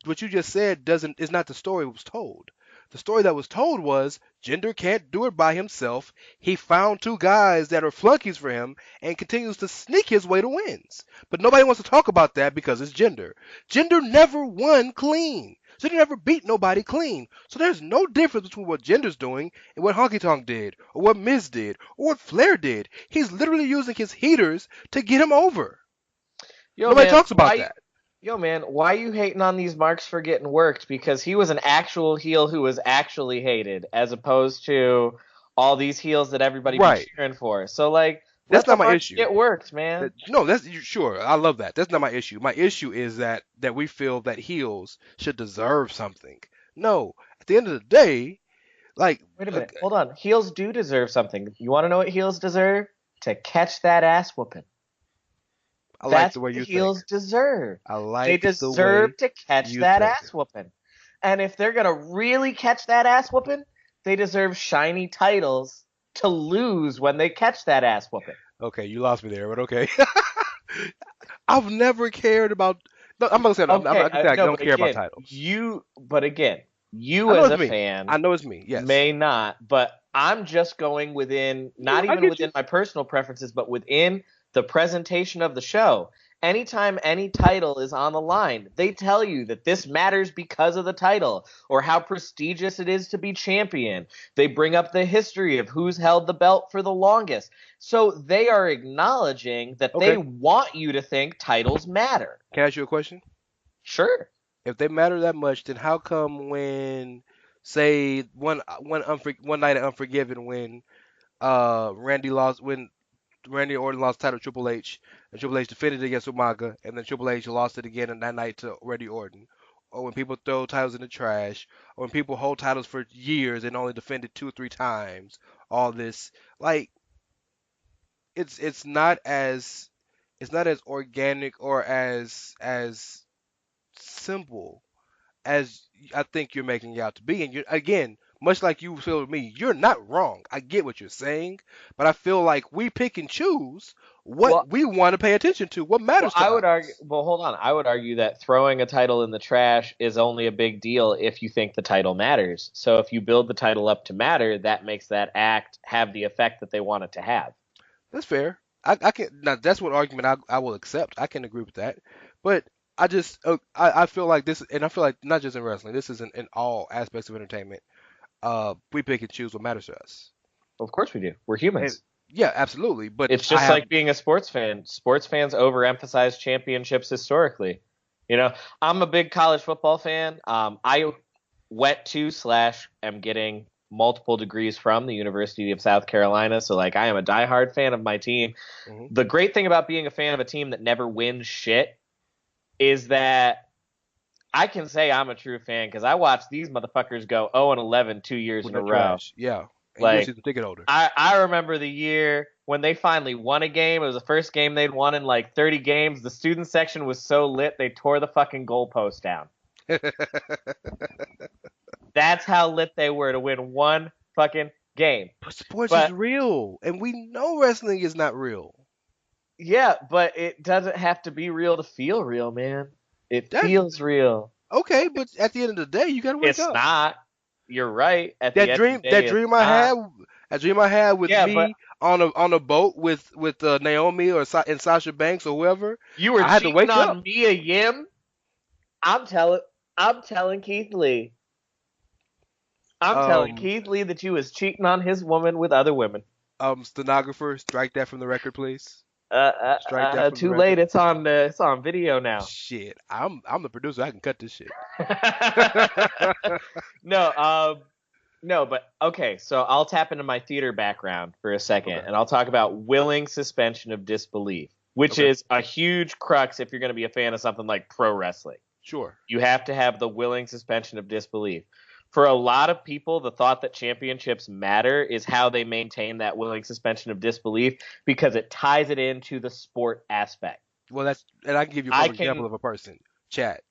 what you just said is not the story that was told. The story that was told was Jinder can't do it by himself. He found two guys that are flunkies for him and continues to sneak his way to wins. But nobody wants to talk about that because it's Jinder. Jinder never won clean. Jinder never beat nobody clean. So there's no difference between what Jinder's doing and what Honky Tonk did, or what Miz did, or what Flair did. He's literally using his heaters to get him over. Nobody talks about that. Yo, man, why are you hating on these marks for getting worked? Because he was an actual heel who was actually hated, as opposed to all these heels that everybody was cheering for. So, like, that's not my issue. Get worked, man. No, that's sure. I love that. That's not my issue. My issue is that we feel that heels should deserve something. No, at the end of the day, like, wait a minute, hold on. Heels do deserve something. You want to know what heels deserve? To catch that ass whooping. I like the way you heels think. Deserve. I like they deserve to catch that ass whooping. And if they're gonna really catch that ass whooping, they deserve shiny titles to lose when they catch that ass whooping. Okay, you lost me there, but okay. I've never cared about. No, I'm not saying I don't care about titles. You as a fan, I know it's me. Yes, may not, but I'm just going within, not even within my personal preferences, but within the presentation of the show. Anytime any title is on the line, they tell you that this matters because of the title, or how prestigious it is to be champion. They bring up the history of who's held the belt for the longest. So they are acknowledging that they want you to think titles matter. Can I ask you a question? Sure. If they matter that much, then how come when, say, one night at Unforgiven, when Randy Orton lost the title to Triple H, and Triple H defended it against Umaga, and then Triple H lost it again on that night to Randy Orton. Or when people throw titles in the trash, or when people hold titles for years and only defend it 2 or 3 times. All this, like, it's not as organic or as simple as I think you're making it out to be. And you, again, much like you feel with me, you're not wrong. I get what you're saying, but I feel like we pick and choose what we want to pay attention to, what matters to us. Hold on. I would argue that throwing a title in the trash is only a big deal if you think the title matters. So if you build the title up to matter, that makes that act have the effect that they want it to have. That's fair. I can now. That's what argument I will accept. I can agree with that, but I just I feel like this, and I feel like not just in wrestling, this is in all aspects of entertainment. We pick and choose what matters to us. Of course we do. We're humans. Yeah, absolutely. But it's just like being a sports fan. Sports fans overemphasize championships historically. You know, I'm a big college football fan. I went to / am getting multiple degrees from the University of South Carolina. So, like, I am a diehard fan of my team. Mm-hmm. The great thing about being a fan of a team that never wins shit is that I can say I'm a true fan because I watched these motherfuckers go 0-11 2 years in a row. Yeah. And like, the ticket holder. I remember the year when they finally won a game. It was the first game they'd won in like 30 games. The student section was so lit, they tore the fucking goalpost down. That's how lit they were to win one fucking game. But sports is real, and we know wrestling is not real. Yeah, but it doesn't have to be real to feel real, man. It feels real. Okay, but at the end of the day, you gotta wake up. It's not. You're right. At that the dream, end of the day, that dream I had with me on a boat with Naomi and Sasha Banks or whoever. You were cheating on Mia Yim. I'm telling Keith Lee. I'm telling Keith Lee that you was cheating on his woman with other women. Stenographer, strike that from the record, please. Strike that from too the late. It's on video now. Shit, I'm the producer. I can cut this shit. No, but okay. So I'll tap into my theater background for a second, and I'll talk about willing suspension of disbelief, which is a huge crux if you're going to be a fan of something like pro wrestling. Sure. You have to have the willing suspension of disbelief. For a lot of people, the thought that championships matter is how they maintain that willing suspension of disbelief because it ties it into the sport aspect. Well, and I can give you an example of a person. Chad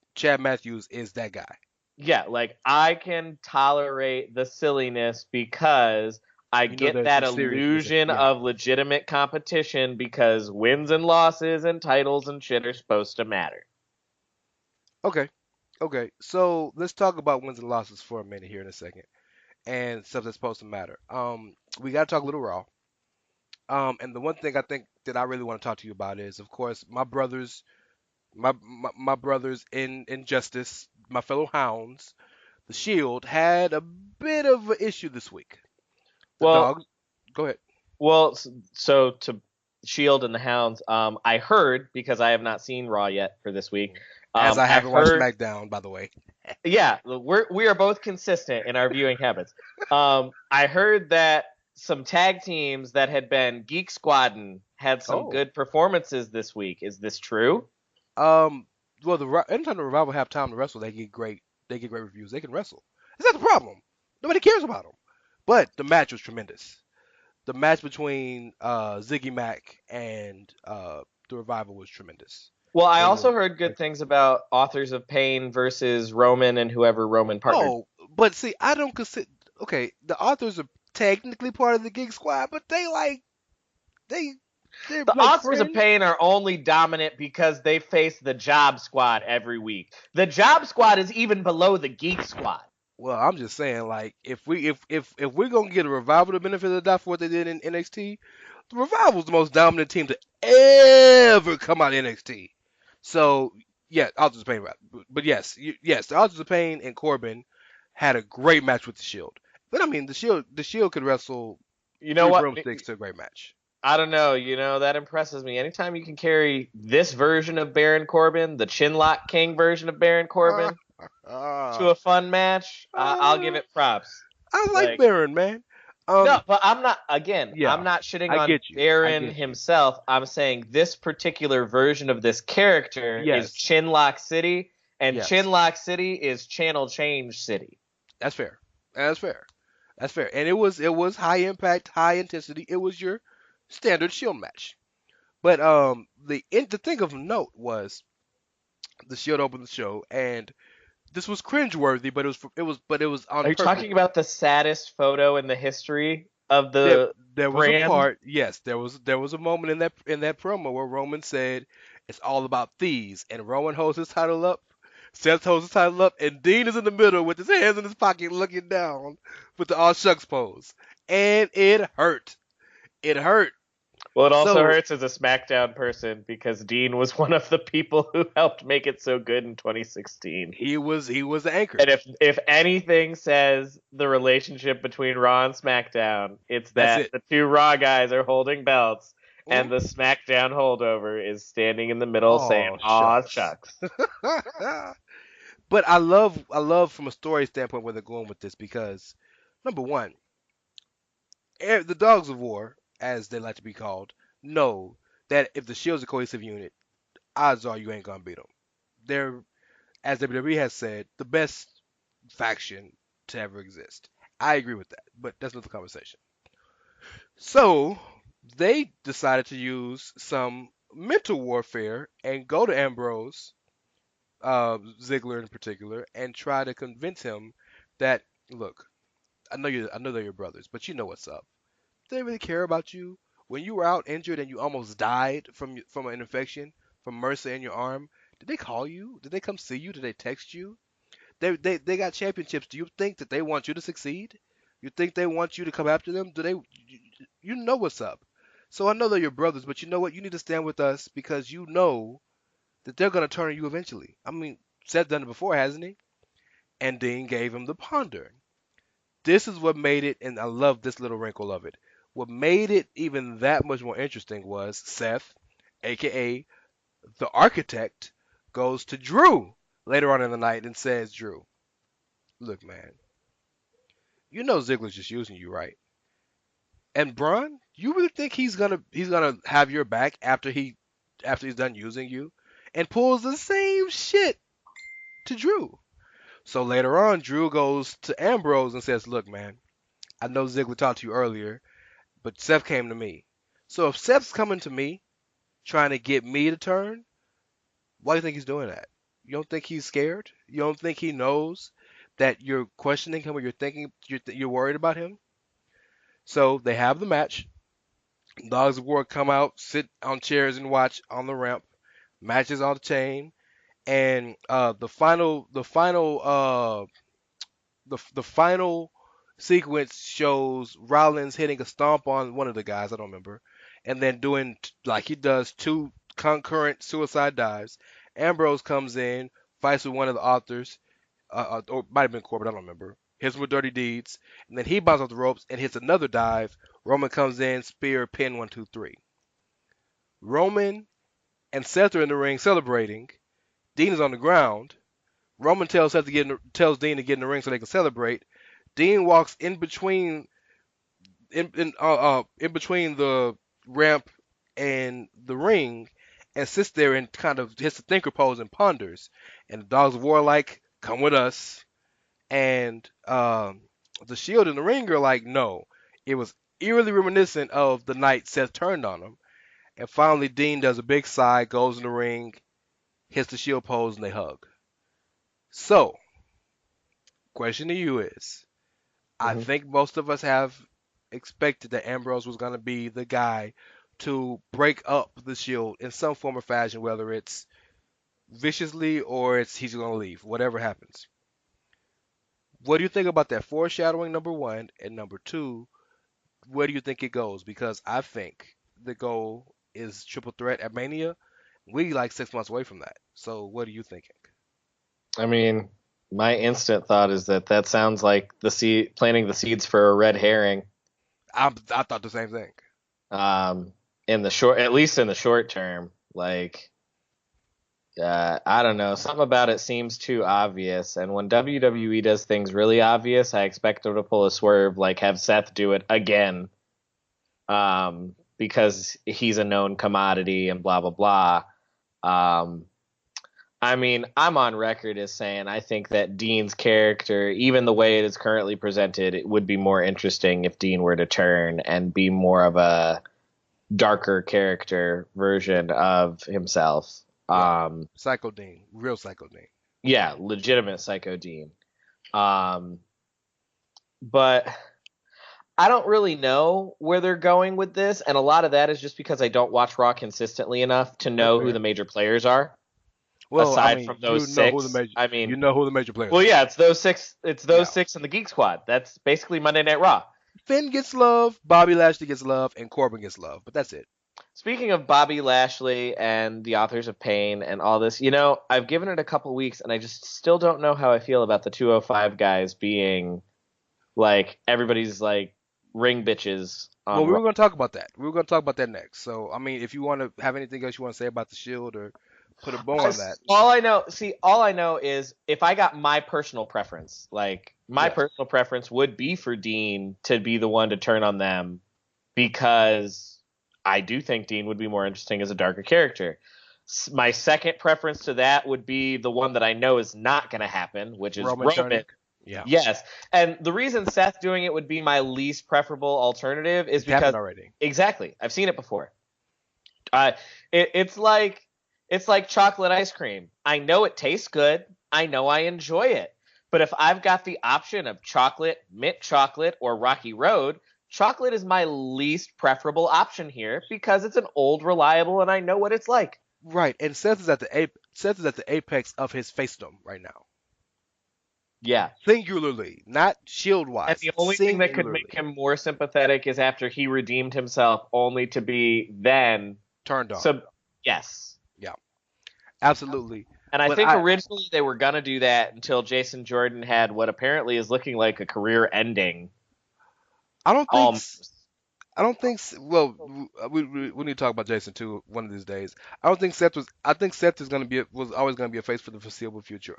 Matthews is that guy. Yeah, like I can tolerate the silliness because I get that illusion of legitimate competition because wins and losses and titles and shit are supposed to matter. Okay, so let's talk about wins and losses for a minute here in a second, and stuff that's supposed to matter. We got to talk a little Raw. And the one thing I think that I really want to talk to you about is, of course, my brothers in Justice, my fellow hounds, the Shield had a bit of an issue this week. Dogs, go ahead. Well, so to Shield and the Hounds, I heard, because I have not seen Raw yet for this week. As I haven't watched SmackDown, by the way. Yeah, we are both consistent in our viewing habits. I heard that some tag teams that had been Geek Squadding had some good performances this week. Is this true? Well, anytime the Revival have time to wrestle, they get great reviews. They can wrestle. It's not the problem. Nobody cares about them. But the match was tremendous. The match between Ziggy Mac and the Revival was tremendous. Well, I also heard good things about Authors of Pain versus Roman and whoever Roman partnered. Oh, but see, I don't consider. Okay, the Authors are technically part of the Geek Squad, but they're the Authors of Pain are only dominant because they face the Job Squad every week. The Job Squad is even below the Geek Squad. Well, I'm just saying, like, if we're gonna get a Revival the benefit of the doubt for what they did in NXT, the Revival's the most dominant team to ever come out of NXT. So, yeah, Authors of Pain. But yes, the Authors of Pain and Corbin had a great match with the Shield. But I mean, the Shield could wrestle. You know what? Broomsticks to a great match. I don't know. That impresses me. Anytime you can carry this version of Baron Corbin, the Chinlock King version of Baron Corbin, to a fun match, I'll give it props. I like Baron, man. No, but I'm not. Again, I'm not shitting on Baron himself. I'm saying this particular version of this character is Chinlock City, and Chinlock City is Channel Change City. That's fair. And it was high impact, high intensity. It was your standard Shield match. But the thing of note was the Shield opened the show, and this was cringeworthy, but it was on. Are you talking about the saddest photo in the history of the there was brand? A part. Yes, there was a moment in that promo where Roman said it's all about thieves, and Roman holds his title up, Seth holds his title up, and Dean is in the middle with his hands in his pocket looking down with the all shucks pose, and it hurt. Well, it also hurts as a SmackDown person because Dean was one of the people who helped make it so good in 2016. He was the anchor. And if anything says the relationship between Raw and SmackDown, it's that the two Raw guys are holding belts and the SmackDown holdover is standing in the middle saying, "Aw, shucks." But I love from a story standpoint where they're going with this because, number one, the Dogs of War, as they like to be called, know that if the Shield's a cohesive unit, odds are you ain't gonna beat them. They're, as WWE has said, the best faction to ever exist. I agree with that, but that's another conversation. So they decided to use some mental warfare and go to Ambrose, Ziggler in particular, and try to convince him that, look, I know they're your brothers, but you know what's up. Do they really care about you? When you were out injured and you almost died from an infection from MRSA in your arm, did they call you? Did they come see you? Did they text you? They got championships. Do you think that they want you to succeed? You think they want you to come after them? Do they? You know what's up. So I know they're your brothers, but you know what? You need to stand with us because you know that they're gonna turn on you eventually. I mean, Seth done it before, hasn't he? And Dean gave him the ponder. This is what made it, and I love this little wrinkle of it. What made it even that much more interesting was Seth, aka the architect, goes to Drew later on in the night and says, "Drew, look, man, you know Ziggler's just using you, right? And Braun, you really think he's gonna have your back after he's done using you?" And pulls the same shit to Drew. So later on, Drew goes to Ambrose and says, "Look, man, I know Ziggler talked to you earlier, but Seth came to me. So if Seth's coming to me, trying to get me to turn, why do you think he's doing that? You don't think he's scared? You don't think he knows that you're questioning him or you're thinking you're worried about him?" So they have the match. Dogs of War come out, sit on chairs and watch on the ramp. Matches on the chain, and the final sequence shows Rollins hitting a stomp on one of the guys, I don't remember, and then doing like he does 2 concurrent suicide dives. Ambrose comes in, fights with one of the authors, or it might have been Corbin, I don't remember. Hits him with dirty deeds, and then he bounces off the ropes and hits another dive. Roman comes in, spear, pin, 1, 2, 3. Roman and Seth are in the ring celebrating. Dean is on the ground. Roman tells Dean to get in the ring so they can celebrate. Dean walks in between the ramp and the ring and sits there and kind of hits the thinker pose and ponders. And the Dogs of War are like, "Come with us." And the Shield and the ring are like, "No." It was eerily reminiscent of the night Seth turned on him. And finally, Dean does a big sigh, goes in the ring, hits the Shield pose, and they hug. So, question to you is, I think most of us have expected that Ambrose was going to be the guy to break up the Shield in some form or fashion, whether it's viciously or he's going to leave, whatever happens. What do you think about that foreshadowing, number one? And number two, where do you think it goes? Because I think the goal is triple threat at Mania. We like 6 months away from that. So what are you thinking? I mean, my instant thought is that sounds like planting the seeds for a red herring. I thought the same thing. At least in the short term, like, I don't know, something about it seems too obvious. And when WWE does things really obvious, I expect them to pull a swerve, like have Seth do it again, because he's a known commodity and blah blah blah. I mean, I'm on record as saying I think that Dean's character, even the way it is currently presented, it would be more interesting if Dean were to turn and be more of a darker character version of himself. Psycho Dean, real Psycho Dean. Yeah, legitimate Psycho Dean. But I don't really know where they're going with this, and a lot of that is just because I don't watch Raw consistently enough to know who the major players are. Well, aside from those six, you know who the major players are. Well, yeah, it's those six. It's those six in the Geek Squad. That's basically Monday Night Raw. Finn gets love, Bobby Lashley gets love, and Corbin gets love, but that's it. Speaking of Bobby Lashley and the authors of Pain and all this, I've given it a couple weeks and I just still don't know how I feel about the 205 guys being like everybody's like ring bitches. Well, we were going to talk about that. We were going to talk about that next. So, I mean, if you want to have anything else you want to say about the Shield or put a bow on that. All I know is if I got my personal preference, personal preference would be for Dean to be the one to turn on them, because I do think Dean would be more interesting as a darker character. My second preference to that would be the one that I know is not going to happen, which is Roman. Yeah. Yes. And the reason Seth doing it would be my least preferable alternative is because already. Exactly. I've seen it before. It's like chocolate ice cream. I know it tastes good. I know I enjoy it. But if I've got the option of chocolate, mint chocolate, or Rocky Road, chocolate is my least preferable option here because it's an old reliable and I know what it's like. Right. And Seth is at the apex of his facedom right now. Yeah. Singularly, not Shield-wise. And the only thing that could make him more sympathetic is after he redeemed himself, only to be then turned on. Yes. Yeah. Absolutely. And I think originally they were going to do that until Jason Jordan had what apparently is looking like a career ending. I don't think. Well, we need to talk about Jason too one of these days. I think Seth is was always going to be a face for the foreseeable future.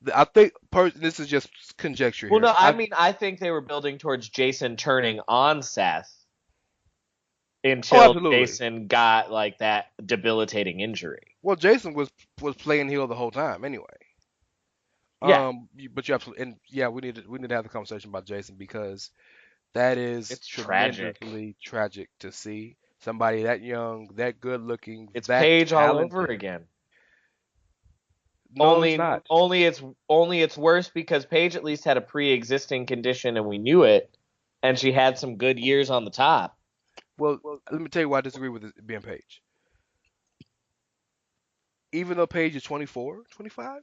This is just conjecture here. Well, no, I think they were building towards Jason turning on Seth until Jason got like that debilitating injury. Well, Jason was playing heel the whole time anyway. Yeah. But you absolutely, and yeah, we need to have the conversation about Jason because it's tremendously tragic to see somebody that young, that good looking. It's Paige talented. All over again. No, it's not. Only it's worse because Paige at least had a pre-existing condition and we knew it, and she had some good years on the top. Well, let me tell you why I disagree with it being Paige. Even though Paige is 24, 25,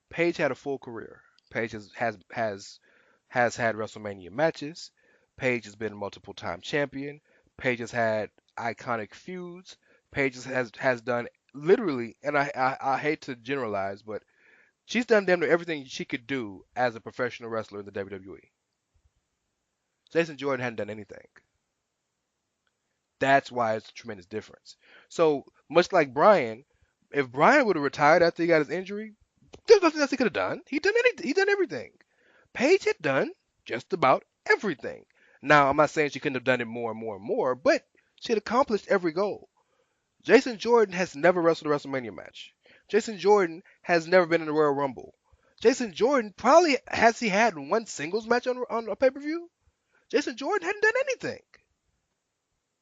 Paige had a full career. Paige has had WrestleMania matches. Paige has been a multiple-time champion. Paige has had iconic feuds. Paige has done literally, and I hate to generalize, but she's done damn near everything she could do as a professional wrestler in the WWE. Jason Jordan hadn't done anything. That's why it's a tremendous difference. So much like Bryan, if Bryan would have retired after he got his injury, there's nothing else he could have done. He done everything. Paige had done just about everything. Now I'm not saying she couldn't have done it more and more and more, but she had accomplished every goal. Jason Jordan has never wrestled a WrestleMania match. Jason Jordan has never been in the Royal Rumble. Jason Jordan probably has he had one singles match on a pay-per-view? Jason Jordan hadn't done anything.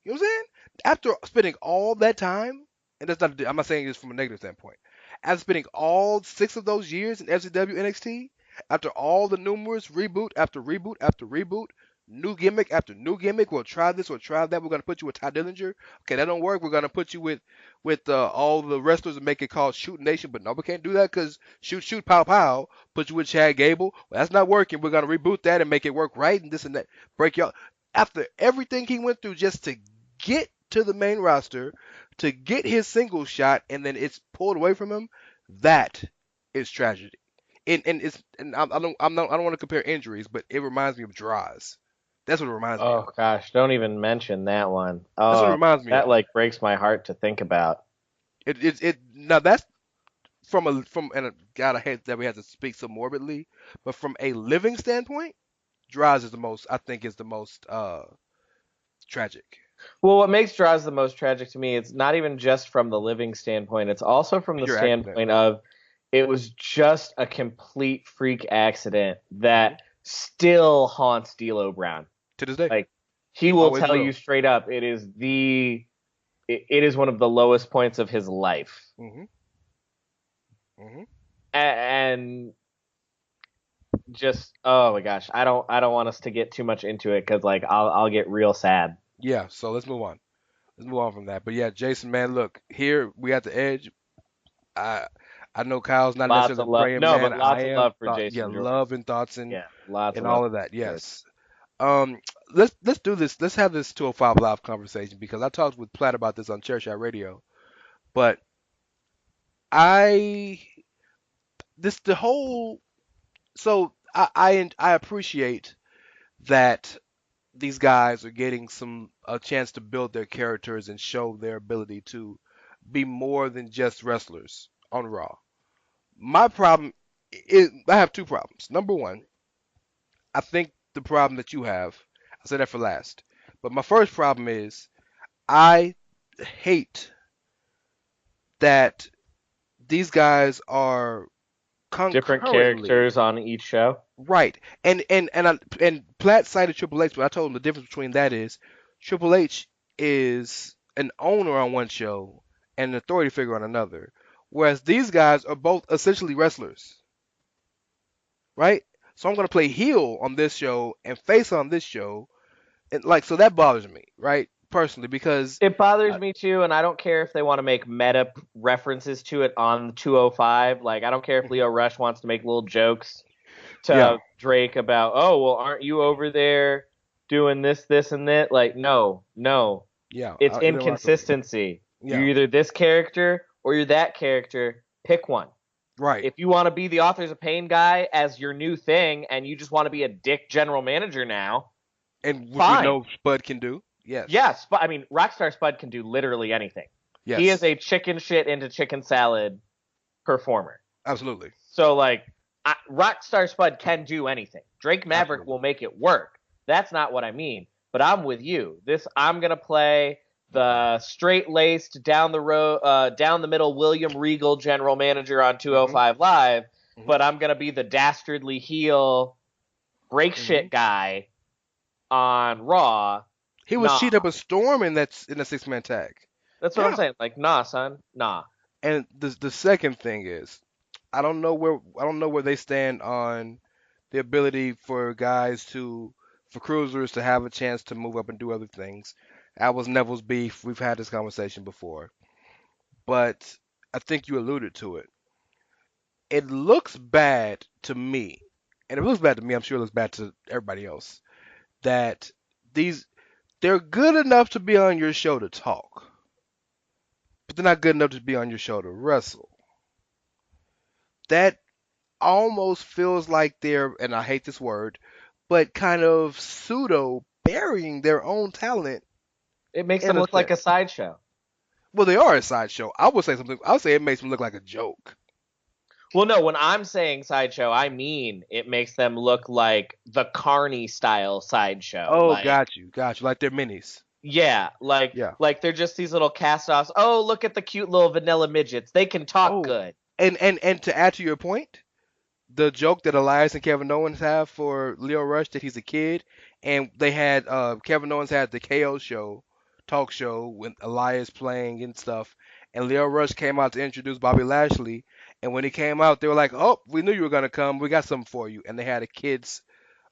You know what I'm saying? After spending all that time, and I'm not saying this from a negative standpoint. After spending all 6 of those years in FCW NXT, after all the numerous reboot after reboot after reboot, new gimmick after new gimmick. We'll try this, we'll try that. We're gonna put you with Ty Dillinger. Okay, that don't work. We're gonna put you with all the wrestlers and make it called Shoot Nation. But no, we can't do that because shoot, pow, pow. Put you with Chad Gable. Well, that's not working. We're gonna reboot that and make it work right and this and that. Break y'all. After everything he went through just to get to the main roster, to get his single shot, and then it's pulled away from him. That is tragedy. I don't want to compare injuries, but it reminds me of draws. That's what it reminds me of. Oh, gosh, don't even mention that one. Oh, that's what it reminds me of. That, breaks my heart to think about. Now, that's and God, I hate that we have to speak so morbidly, but from a living standpoint, Draws is the most tragic. Well, what makes Draws the most tragic to me, it's not even just from the living standpoint, it's also from the standpoint of it was just a complete freak accident that still haunts D'Lo Brown. To this day. He will tell you straight up, it is one of the lowest points of his life. Mm-hmm. Mm-hmm. And just, oh my gosh, I don't want us to get too much into it because I'll get real sad. Yeah, so let's move on. Let's move on from that. But yeah, Jason, man, look, here we at the edge. I know Kyle's not necessarily a praying man. But lots of love for Jason. Yeah, love and thoughts and lots and of all of that. Yes. let's do this. Let's have this 205 live conversation because I talked with Platt about this on Chairshot Radio. But I this the whole so I appreciate that these guys are getting a chance to build their characters and show their ability to be more than just wrestlers on Raw. My problem is I have two problems. Number one, I think the problem that you have, I said that for last. But my first problem is I hate that these guys are different concurrently characters on each show. right. And Platt cited Triple H, but I told him the difference between that is Triple H is an owner on one show and an authority figure on another, whereas these guys are both essentially wrestlers, right? So I'm gonna play heel on this show and face on this show, and like so that bothers me, right? Personally, because it bothers me too, and I don't care if they want to make meta references to it on 205. Like, I don't care if Lio Rush wants to make little jokes to Drake about, oh, well, aren't you over there doing this, and that? Like, no. Yeah, it's inconsistency. You're either this character or you're that character. Pick one. Right. If you want to be the Authors of Pain guy as your new thing, and you just want to be a dick general manager now, and which fine. we know Spud can do. Yes. Yes, but I mean, Rockstar Spud can do literally anything. Yes. He is a chicken shit into chicken salad performer. Absolutely. So, like, Rockstar Spud can do anything. Drake Maverick will make it work. That's not what I mean. But I'm with you. I'm gonna play the straight-laced, down the middle William Regal general manager on 205 Live. Mm-hmm. But I'm gonna be the dastardly heel break shit guy on Raw. He was cheat up a Storm in a 6-man tag. That's what I'm saying. Like, nah, son, nah. And the second thing is, I don't know where they stand on the ability for cruisers to have a chance to move up and do other things. That was Neville's beef. We've had this conversation before, but I think you alluded to it. It looks bad to me, and if it looks bad to me, I'm sure it looks bad to everybody else. That they're good enough to be on your show to talk, but they're not good enough to be on your show to wrestle. That almost feels like they're, and I hate this word, but kind of pseudo burying their own talent. It makes them look like a sideshow. Well, they are a sideshow. I would say it makes them look like a joke. Well, no, when I'm saying sideshow, I mean it makes them look like the Carney style sideshow. Oh, got you. Like they're minis. Yeah, like they're just these little cast-offs. Oh, look at the cute little vanilla midgets. They can talk good. And to add to your point, the joke that Elias and Kevin Owens have for Lio Rush that he's a kid, and they had Kevin Owens had the KO talk show with Elias playing and stuff, and Lio Rush came out to introduce Bobby Lashley. And when he came out, they were like, "Oh, we knew you were gonna come. We got something for you." And they had a kid's,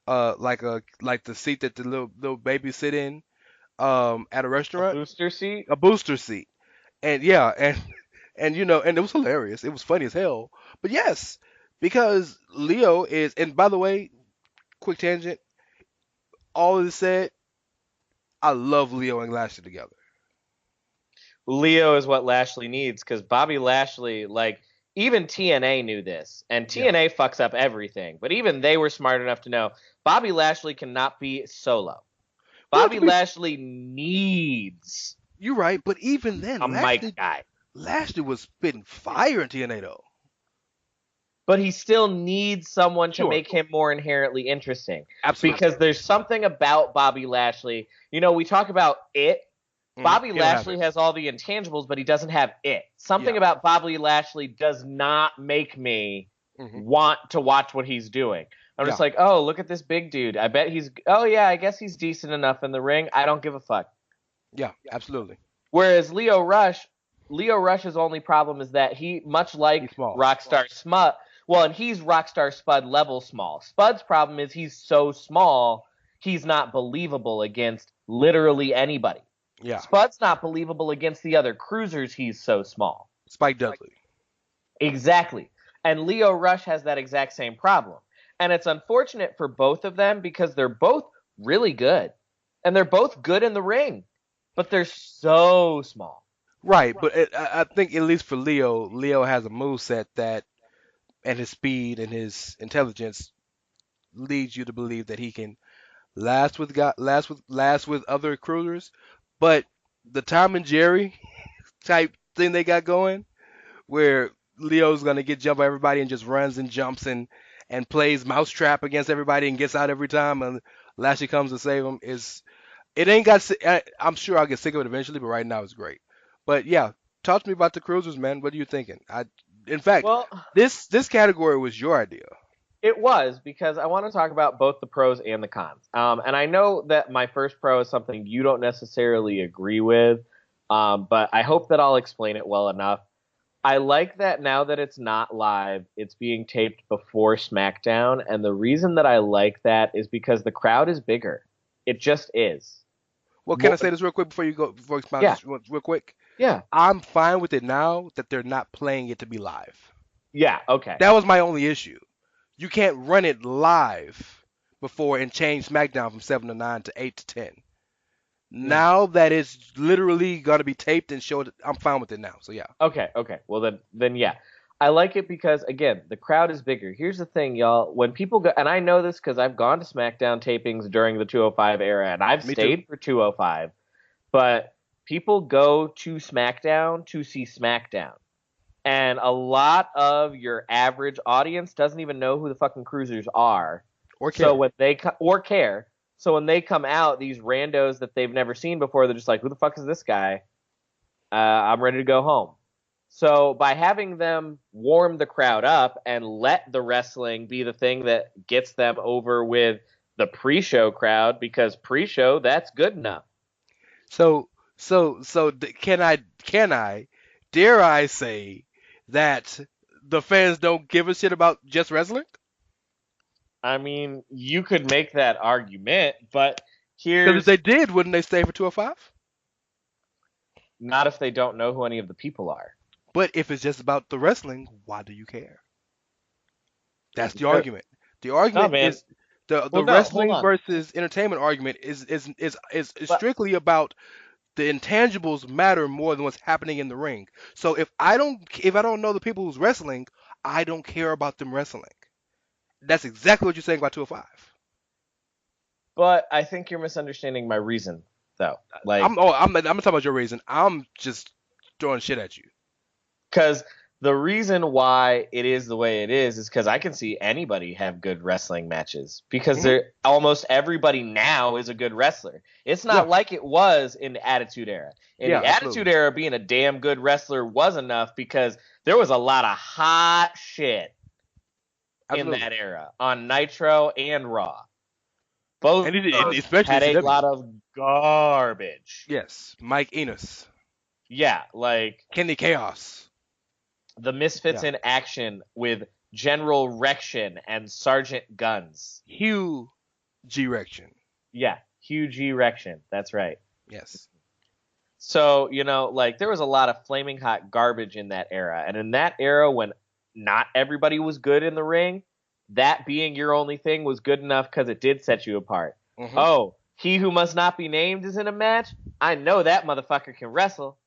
like the seat that the little babies sit in, at a restaurant. A booster seat. A booster seat. And and it was hilarious. It was funny as hell. But yes, because Lio is, and by the way, quick tangent. All of this said, I love Lio and Lashley together. Lio is what Lashley needs because Bobby Lashley, like. Even TNA knew this, and TNA fucks up everything. But even they were smart enough to know Bobby Lashley cannot be solo. Bobby Lashley needs. You're right, but even then, mic guy. Lashley was spitting fire in TNA though. But he still needs someone to make him more inherently interesting. Absolutely. Because there's something about Bobby Lashley. We talk about it. Bobby Lashley has all the intangibles, but he doesn't have it. Something about Bobby Lashley does not make me want to watch what he's doing. I'm just like, oh, look at this big dude. I bet I guess he's decent enough in the ring. I don't give a fuck. Yeah, absolutely. Whereas Lio Rush's only problem is that he, much like Rockstar Spud, and he's Rockstar Spud level small. Spud's problem is he's so small, he's not believable against literally anybody. Yeah. Spud's not believable against the other cruisers. He's so small. Spike Dudley. Exactly. And Lio Rush has that exact same problem. And it's unfortunate for both of them because they're both really good. and they're both good in the ring, but they're so small. Right, but I think at least for Leo has a moveset that, and his speed and his intelligence leads you to believe that he can last with other cruisers. But the Tom and Jerry type thing they got going, where Leo's gonna get jumped by everybody and just runs and jumps and plays mousetrap against everybody and gets out every time, and Lashley comes to save him. I'm sure I'll get sick of it eventually, but right now it's great. But yeah, talk to me about the cruisers, man. What are you thinking? In fact, this category was your idea. It was, because I want to talk about both the pros and the cons. And I know that my first pro is something you don't necessarily agree with, but I hope that I'll explain it well enough. I like that now that it's not live, it's being taped before SmackDown, and the reason that I like that is because the crowd is bigger. It just is. Well, can I say this real quick before you expound this real quick? Yeah. I'm fine with it now that they're not playing it to be live. Yeah, okay. That was my only issue. You can't run it live before and change SmackDown from 7 to 9 to 8 to 10. Now that it's literally going to be taped and showed, I'm fine with it now. So, yeah. Okay. Well, then yeah. I like it because, again, the crowd is bigger. Here's the thing, y'all. When people go, and I know this because I've gone to SmackDown tapings during the 205 era, and I've stayed for 205, but people go to SmackDown to see SmackDown. And a lot of your average audience doesn't even know who the fucking cruisers are. Or care. So when they come out, these randos that they've never seen before, they're just like, who the fuck is this guy? I'm ready to go home. So by having them warm the crowd up and let the wrestling be the thing that gets them over with the pre-show crowd, because pre-show, that's good enough. So can I, dare I say that the fans don't give a shit about just wrestling? I mean, you could make that argument, but because if they did, wouldn't they stay for 205? Not if they don't know who any of the people are. But if it's just about the wrestling, why do you care? That's the argument. The argument is the wrestling versus entertainment argument is strictly about the intangibles matter more than what's happening in the ring. So if I don't know the people who's wrestling, I don't care about them wrestling. That's exactly what you're saying about 205. But I think you're misunderstanding my reason, though. Like, I'm not talking about your reason. I'm just throwing shit at you. Because the reason why it is the way it is because I can see anybody have good wrestling matches. Because almost everybody now is a good wrestler. It's not like it was in the Attitude Era. In the Attitude Era, being a damn good wrestler was enough because there was a lot of hot shit in that era on Nitro and Raw. Both especially had a lot of garbage. Yes, Mike Enos. Yeah, like Kenny Chaos. The Misfits in action with General Rection and Sergeant Guns. Hugh G. Rection. Yeah, Hugh G. Rection. That's right. Yes. So, there was a lot of flaming hot garbage in that era. And in that era, when not everybody was good in the ring, that being your only thing was good enough because it did set you apart. Mm-hmm. Oh, he who must not be named is in a match? I know that motherfucker can wrestle.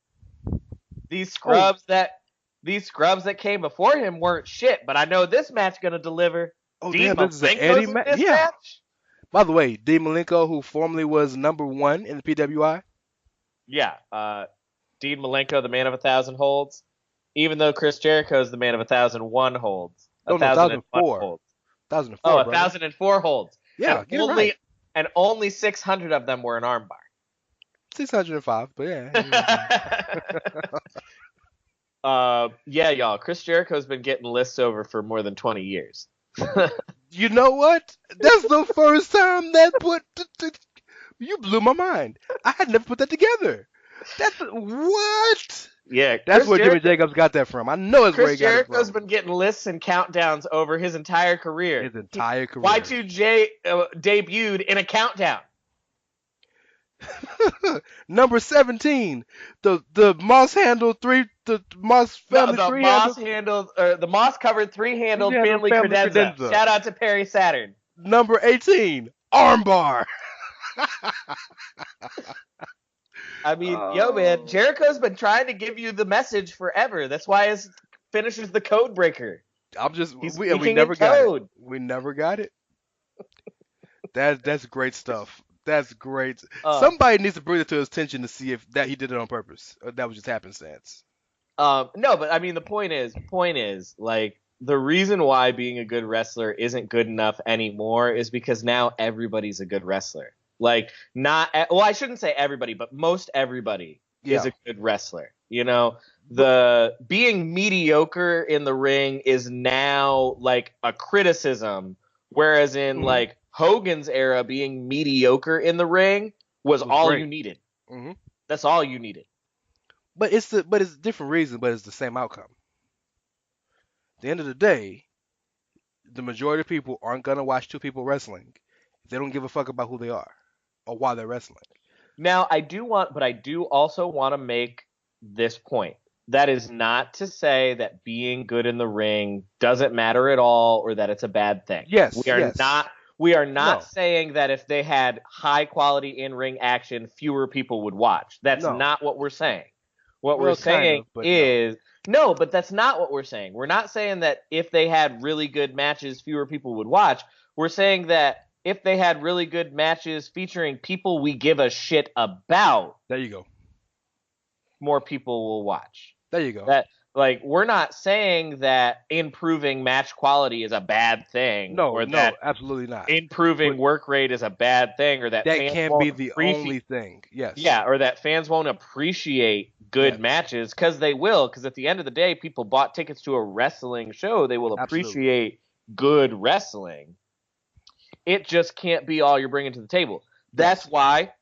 These scrubs that came before him weren't shit, but I know this match gonna deliver. Oh, damn, this is an Eddie match? Yeah. Match? By the way, Dean Malenko, who formerly was number 1 in the PWI. Yeah, Dean Malenko, the man of 1,000 holds. Even though Chris Jericho is the man of 1,001 holds. 1,004 holds. 1,004. Oh, 1,004 holds. Yeah, and only 600 of them were an armbar. 605, but yeah, y'all. Chris Jericho's been getting lists over for more than 20 years. You know what? That's the first time that you blew my mind. I had never put that together. That's what? Yeah, that's where Jimmy Jacobs got that from. I know it's where he got it from. Chris Jericho's been getting lists and countdowns over his entire career. Y2J debuted in a countdown. Number 17, the Moss handled the Moss family the Moss covered 3-handled family credenza. Shout out to Perry Saturn. Number 18, armbar. I mean, yo, man, Jericho's been trying to give you the message forever. That's why his finisher's the code breaker. We never got it. We never got it. That's great stuff. That's great. Somebody needs to bring it to his attention to see if that he did it on purpose or that was just happenstance. No, but I mean, the point is, like, the reason why being a good wrestler isn't good enough anymore is because now everybody's a good wrestler. Like, I shouldn't say everybody, but most everybody is a good wrestler. You know, the being mediocre in the ring is now like a criticism, whereas in like Hogan's era, being mediocre in the ring was all great. You needed. Mm-hmm. That's all you needed. But it's a different reason, but it's the same outcome. At the end of the day, the majority of people aren't gonna watch two people wrestling if they don't give a fuck about who they are or why they're wrestling. Now, I do also want to make this point. That is not to say that being good in the ring doesn't matter at all or that it's a bad thing. Yes, we are not saying that if they had high quality in-ring action, fewer people would watch. That's not what we're saying. What we're saying is no, but that's not what we're saying. We're not saying that if they had really good matches, fewer people would watch. We're saying that if they had really good matches featuring people we give a shit about, there you go, more people will watch. There you go. That, like, we're not saying that improving match quality is a bad thing. No, absolutely not. Improving work rate is a bad thing, or that fans can't be the only thing. Yes. Yeah, or that fans won't appreciate good matches, because they will. Because at the end of the day, people bought tickets to a wrestling show. They will appreciate good wrestling. It just can't be all you're bringing to the table. That's why,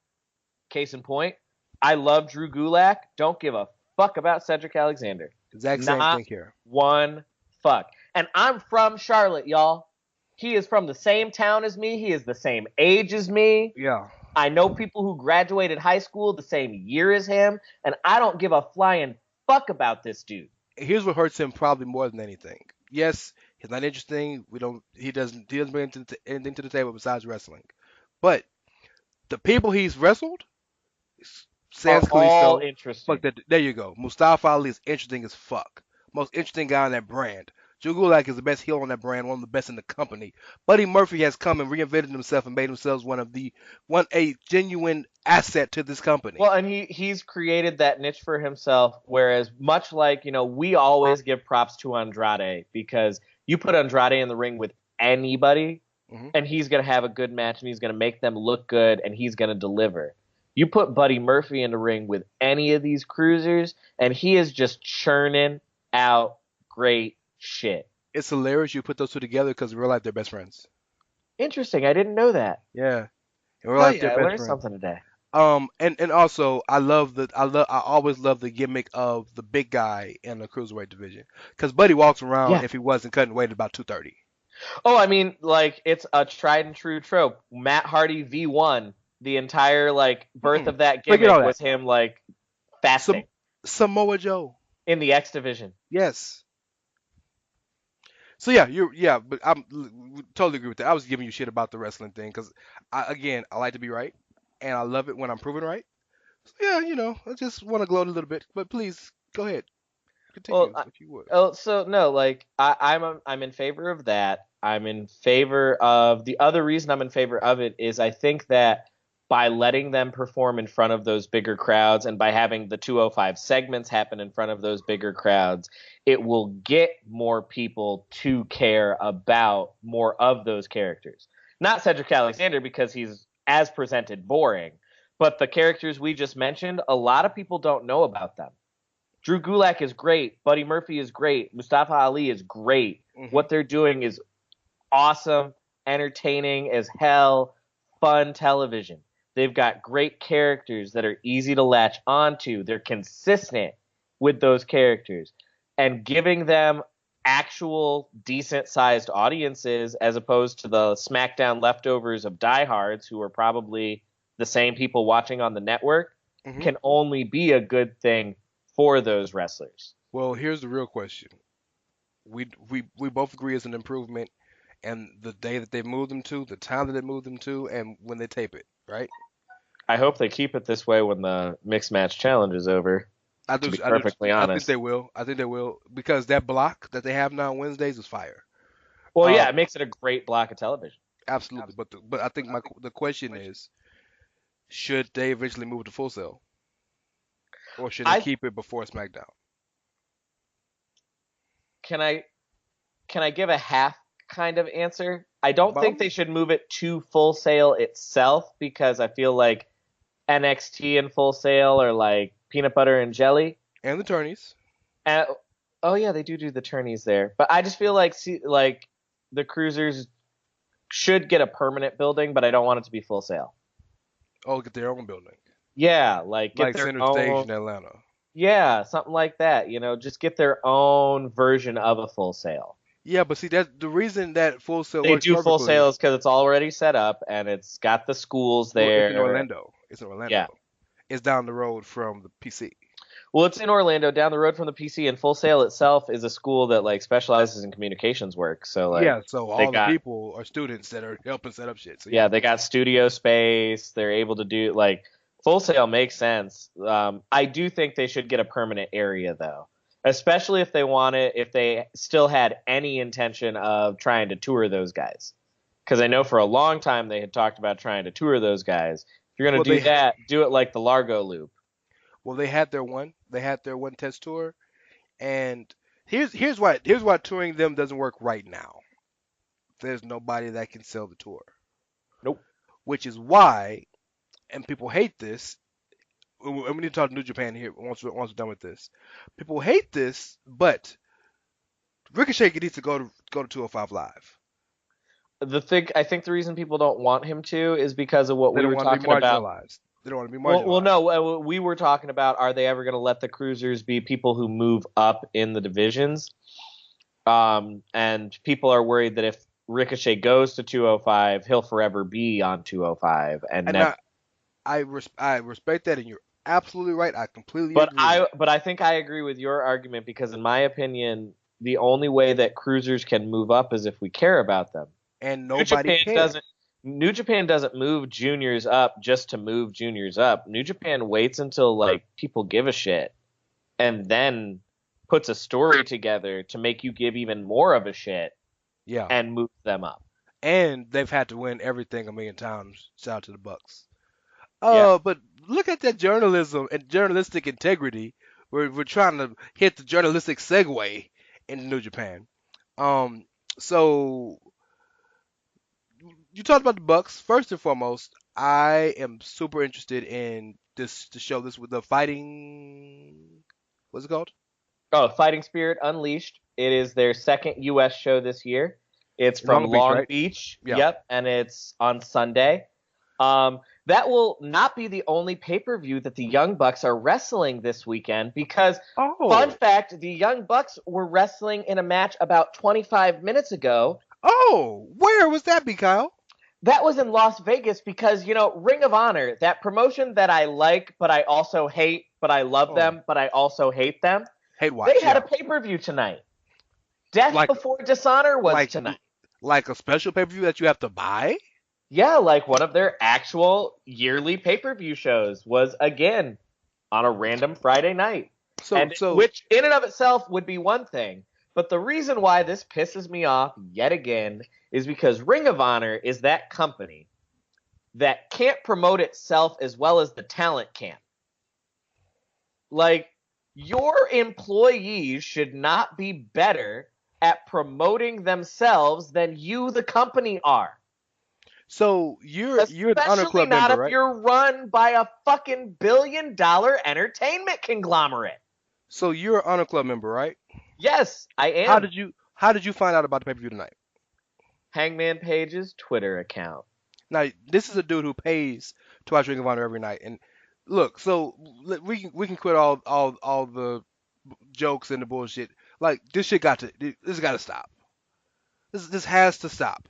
case in point, I love Drew Gulak. Don't give a fuck about Cedric Alexander. Exact same thing here. One fuck. And I'm from Charlotte, y'all. He is from the same town as me. He is the same age as me. Yeah. I know people who graduated high school the same year as him, and I don't give a flying fuck about this dude. Here's what hurts him probably more than anything. Yes, he's not interesting. He doesn't bring anything to the table besides wrestling. But the people he's wrestled, are all interesting. There you go. Mustafa Ali is interesting as fuck. Most interesting guy on that brand. Drew Gulak is the best heel on that brand, one of the best in the company. Buddy Murphy has come and reinvented himself and made himself a genuine asset to this company. Well, and he's created that niche for himself, whereas much like, we always give props to Andrade, because you put Andrade in the ring with anybody, and he's going to have a good match, and he's going to make them look good, and he's going to deliver. You put Buddy Murphy in the ring with any of these cruisers, and he is just churning out great shit. It's hilarious you put those two together, because in real life they're best friends. Interesting. I didn't know that. Yeah. In real life they're best friends. I learned something today. And also I always love the gimmick of the big guy in the cruiserweight division, because Buddy walks around if he wasn't cutting weight at about 230. Oh, I mean, like, it's a tried and true trope. Matt Hardy V1. The entire, like, birth of that gimmick was him, like, fasting. Samoa Joe. In the X division. Yes. So, but I totally agree with that. I was giving you shit about the wrestling thing, because, I like to be right, and I love it when I'm proven right. So, I just want to gloat a little bit, but please, go ahead. Continue, if you would. Oh, so, no, like, I'm in favor of that. I'm in favor of, the other reason I'm in favor of it is I think that by letting them perform in front of those bigger crowds, and by having the 205 segments happen in front of those bigger crowds, it will get more people to care about more of those characters. Not Cedric Alexander, because he's, as presented, boring, but the characters we just mentioned, a lot of people don't know about them. Drew Gulak is great. Buddy Murphy is great. Mustafa Ali is great. What they're doing is awesome, entertaining as hell, fun television. They've got great characters that are easy to latch onto. They're consistent with those characters. And giving them actual decent-sized audiences, as opposed to the SmackDown leftovers of diehards, who are probably the same people watching on the network, can only be a good thing for those wrestlers. Well, here's the real question. We both agree it's an improvement, and the day that they moved them to, the time that they moved them to, and when they tape it. right? I hope they keep it this way when the mixed match challenge is over. To be perfectly honest, I think they will. I think they will because that block that they have now on Wednesdays is fire. Well, yeah, it makes it a great block of television. Absolutely, but I think the question is, should they eventually move to Full Sail, or should they keep it before SmackDown? Can I give a half kind of answer? I don't think they should move it to Full Sail itself because I feel like NXT and Full Sail are like peanut butter and jelly. And the tourneys. Oh yeah, they do the tourneys there. But I just feel like the Cruisers should get a permanent building, but I don't want it to be Full Sail. Oh, get their own building. Yeah, like get their Center own Stage in Atlanta. Yeah, something like that. Just get their own version of a Full Sail. Yeah, but see, that's the reason that Full Sail they do Full Sail is because it's already set up and it's got the schools there. It's in Orlando. Yeah. It's down the road from the PC. Well, it's in Orlando, down the road from the PC, and Full Sail itself is a school that specializes in communications work. So so all the people are students that are helping set up shit. So, yeah, they got studio space. They're able to do Full Sail makes sense. I do think they should get a permanent area though, especially if they still had any intention of trying to tour those guys. Because I know for a long time they had talked about trying to tour those guys. If you're gonna do that, do it like the Largo Loop. Well, they had their one test tour, and here's why touring them doesn't work right now. There's nobody that can sell the tour. Nope. Which is why, and people hate this, and we need to talk New Japan here once we're done with this. People hate this, but Ricochet needs to go to 205 Live. I think the reason people don't want him to is because of what we were talking about. They don't want to be marginalized. Well, no, we were talking about, are they ever going to let the Cruisers be people who move up in the divisions? And people are worried that if Ricochet goes to 205, he'll forever be on 205. I respect that, and you're absolutely right. I completely agree. But I think I agree with your argument because, in my opinion, the only way that Cruisers can move up is if we care about them. And nobody cares. New Japan doesn't move juniors up just to move juniors up. New Japan waits until people give a shit and then puts a story together to make you give even more of a shit and move them up. And they've had to win everything a million times. Shout out to the Bucks. But look at that journalism and journalistic integrity. We're trying to hit the journalistic segue into New Japan. So you talked about the Bucks. First and foremost, I am super interested in this to show this with the fighting. What's it called? Oh, Fighting Spirit Unleashed. It is their second U.S. show this year. It's from Long Beach. Yeah. Yep, and it's on Sunday. That will not be the only pay-per-view that the Young Bucks are wrestling this weekend because, fun fact, the Young Bucks were wrestling in a match about 25 minutes ago. Oh, where was that, Kyle? That was in Las Vegas because, Ring of Honor, that promotion that I like, but I also hate, but I love them, but I also hate them. Hate watch. They had a pay-per-view tonight. Death Before Dishonor was tonight. Like a special pay-per-view that you have to buy? Yeah, like one of their actual yearly pay-per-view shows was, again, on a random Friday night. Which in and of itself would be one thing. But the reason why this pisses me off yet again is because Ring of Honor is that company that can't promote itself as well as the talent can. Your employees should not be better at promoting themselves than you, the company, are. So you're the Honor Club member, right? Especially not if you're run by a fucking billion-dollar entertainment conglomerate. So you're an Honor Club member, right? Yes, I am. How did you find out about the pay-per-view tonight? Hangman Page's Twitter account. Now, this is a dude who pays to watch Ring of Honor every night. And look, so we can quit all the jokes and the bullshit. This got to stop. This has to stop.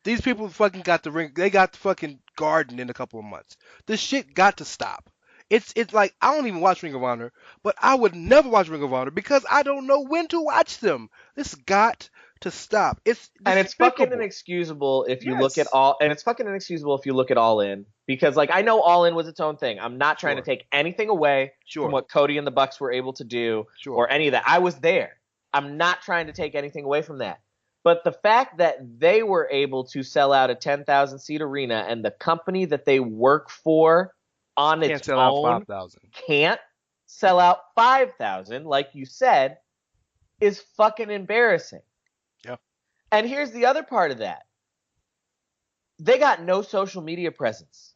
These people fucking got the ring. They got the fucking Garden in a couple of months. This shit got to stop. It's like I don't even watch Ring of Honor, but I would never watch Ring of Honor because I don't know when to watch them. This got to stop. It's despicable. And it's fucking inexcusable if you look at all. And it's fucking inexcusable if you look at All In, because like I know All In was its own thing. I'm not trying to take anything away from what Cody and the Bucks were able to do or any of that. I was there. I'm not trying to take anything away from that. But the fact that they were able to sell out a 10,000 seat arena and the company that they work for on its own can't sell out 5,000, like you said, is fucking embarrassing. Yeah. And here's the other part of that. They got no social media presence.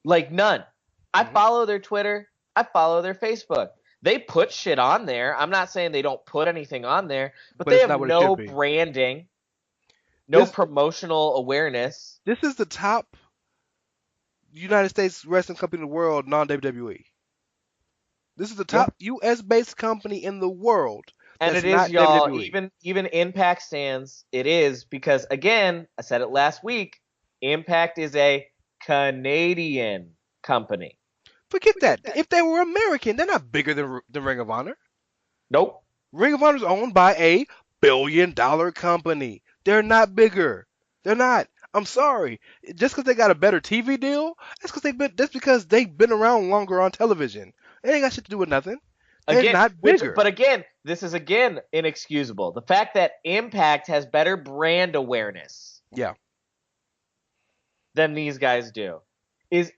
Like none. I follow their Twitter. I follow their Facebook. They put shit on there. I'm not saying they don't put anything on there, but they have no branding, no promotional awareness. This is the top United States wrestling company in the world, non-WWE. This is the top U.S.-based company in the world. And it is, y'all, even Impact stands, it is, because, again, I said it last week, Impact is a Canadian company. Forget that. If they were American, they're not bigger than Ring of Honor. Nope. Ring of Honor is owned by a billion-dollar company. They're not bigger. They're not. I'm sorry. Just because they got a better TV deal, that's because they've been around longer on television. It ain't got shit to do with nothing. They're not bigger. But again, this is inexcusable. The fact that Impact has better brand awareness than these guys do is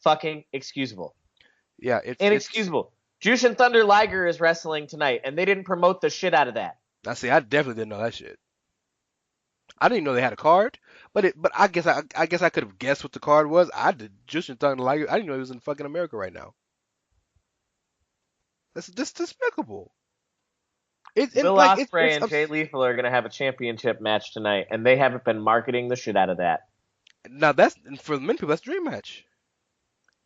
fucking excusable. Yeah, it's inexcusable. Jushin Thunder Liger is wrestling tonight, and they didn't promote the shit out of that. I definitely didn't know that shit. I didn't even know they had a card, but I guess I could have guessed what the card was. I did. Jushin Thunder Liger. I didn't know he was in fucking America right now. That's just despicable. Will Ospreay and Jay Lethal are gonna have a championship match tonight, and they haven't been marketing the shit out of that. Now that's for many people. That's a dream match.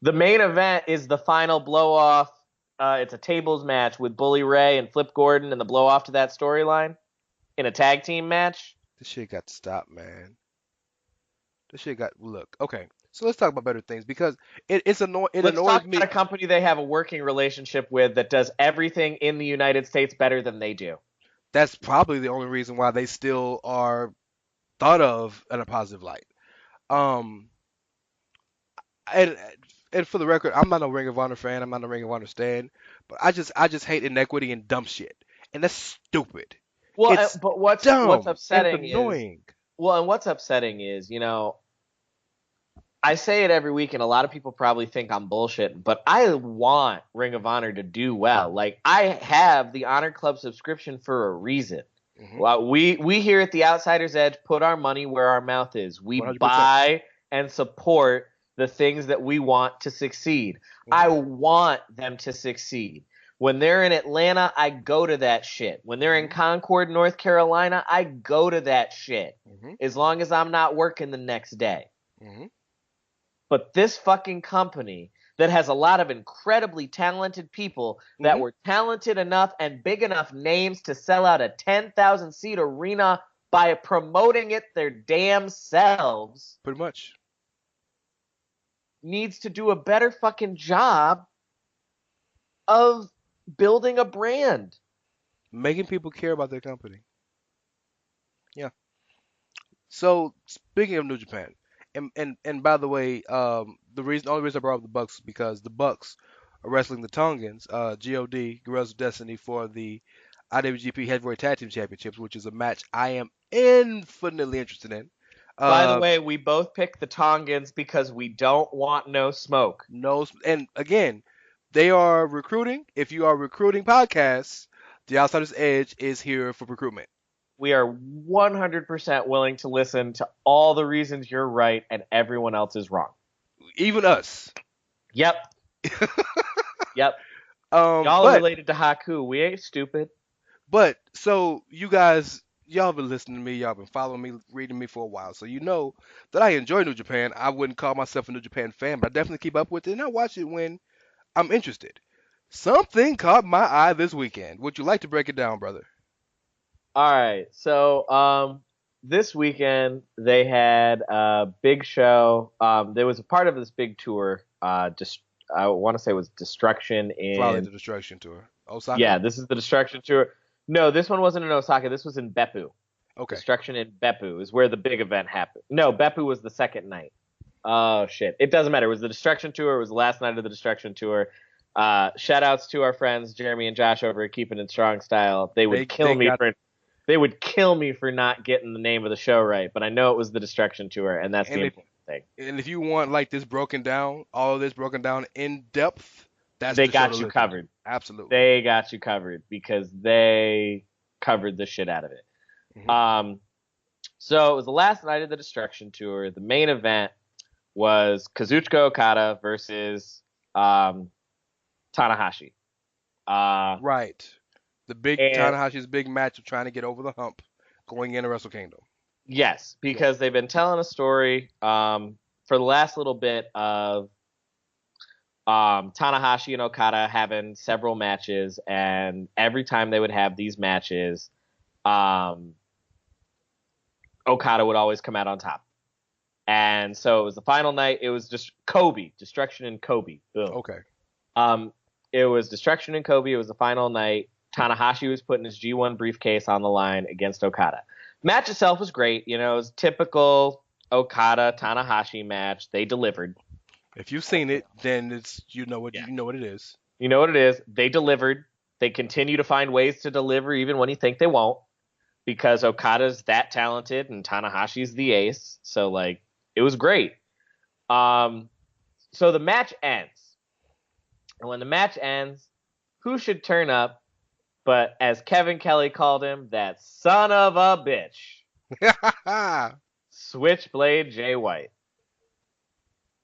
The main event is the final blow-off. It's a tables match with Bully Ray and Flip Gordon and the blow-off to that storyline in a tag team match. This shit got to stop, man. Look, okay. So let's talk about better things because it's annoying. Let's talk about a company they have a working relationship with that does everything in the United States better than they do. That's probably the only reason why they still are thought of in a positive light. And for the record, I'm not a Ring of Honor fan. I'm not a Ring of Honor stan. But I just hate inequity and dumb shit, and that's stupid. Well, but what's upsetting is annoying. And what's upsetting is, I say it every week, and a lot of people probably think I'm bullshitting, but I want Ring of Honor to do well. Like, I have the Honor Club subscription for a reason. Mm-hmm. Well, we here at the Outsider's Edge put our money where our mouth is. We 100%. Buy and support the things that we want to succeed. Mm-hmm. I want them to succeed. When they're in Atlanta, I go to that shit. When they're in Concord, North Carolina, I go to that shit. Mm-hmm. As long as I'm not working the next day. Mm-hmm. But this fucking company that has a lot of incredibly talented people that were talented enough and big enough names to sell out a 10,000 seat arena by promoting it their damn selves. Pretty much. Needs to do a better fucking job of building a brand. Making people care about their company. Yeah. So, speaking of New Japan, and by the way, the only reason I brought up the Bucks is because the Bucks are wrestling the Tongans, God, Guerrillas of Destiny, for the IWGP Heavyweight Tag Team Championships, which is a match I am infinitely interested in. By the way, we both picked the Tongans because we don't want no smoke. And again, they are recruiting. If you are recruiting podcasts, the Outsider's Edge is here for recruitment. We are 100% willing to listen to all the reasons you're right and everyone else is wrong. Even us. Yep. Yep. Y'all are related to Haku. We ain't stupid. But, so, you guys, y'all been listening to me. Y'all been following me, reading me for a while. So you know that I enjoy New Japan. I wouldn't call myself a New Japan fan, but I definitely keep up with it. And I watch it when I'm interested. Something caught my eye this weekend. Would you like to break it down, brother? All right, so this weekend they had a big show. There was a part of this big tour. I want to say it was Destruction in. Probably the Destruction tour. Osaka. Yeah, this is the Destruction tour. No, this one wasn't in Osaka. This was in Beppu. Okay. Destruction in Beppu is where the big event happened. No, Beppu was the second night. Oh, shit. It doesn't matter. It was the Destruction Tour. It was the last night of the Destruction Tour. Shout outs to our friends, Jeremy and Josh over at Keeping It Strong Style. They would kill me for not getting the name of the show right, but I know it was the Destruction Tour, and that's the important thing. And if you want like this broken down, all of this broken down in depth, they got you covered. Absolutely. They got you covered because they covered the shit out of it. Mm-hmm. So it was the last night of the Destruction Tour. The main event was Kazuchika Okada versus Tanahashi. Right. Tanahashi's big match of trying to get over the hump going into Wrestle Kingdom. Yes, because they've been telling a story for the last little bit of Tanahashi and Okada having several matches, and every time they would have these matches, Okada would always come out on top. And so it was the final night. It was just Kobe, Destruction in Kobe. Boom. Okay. It was Destruction in Kobe. It was the final night. Tanahashi was putting his G1 briefcase on the line against Okada. Match itself was great. You know, it was typical Okada-Tanahashi match. They delivered. If you've seen it, then it's you know what it is. You know what it is. They delivered. They continue to find ways to deliver even when you think they won't, because Okada's that talented and Tanahashi's the ace. So like it was great. So the match ends. And when the match ends, who should turn up but, as Kevin Kelly called him, that son of a bitch. Switchblade Jay White.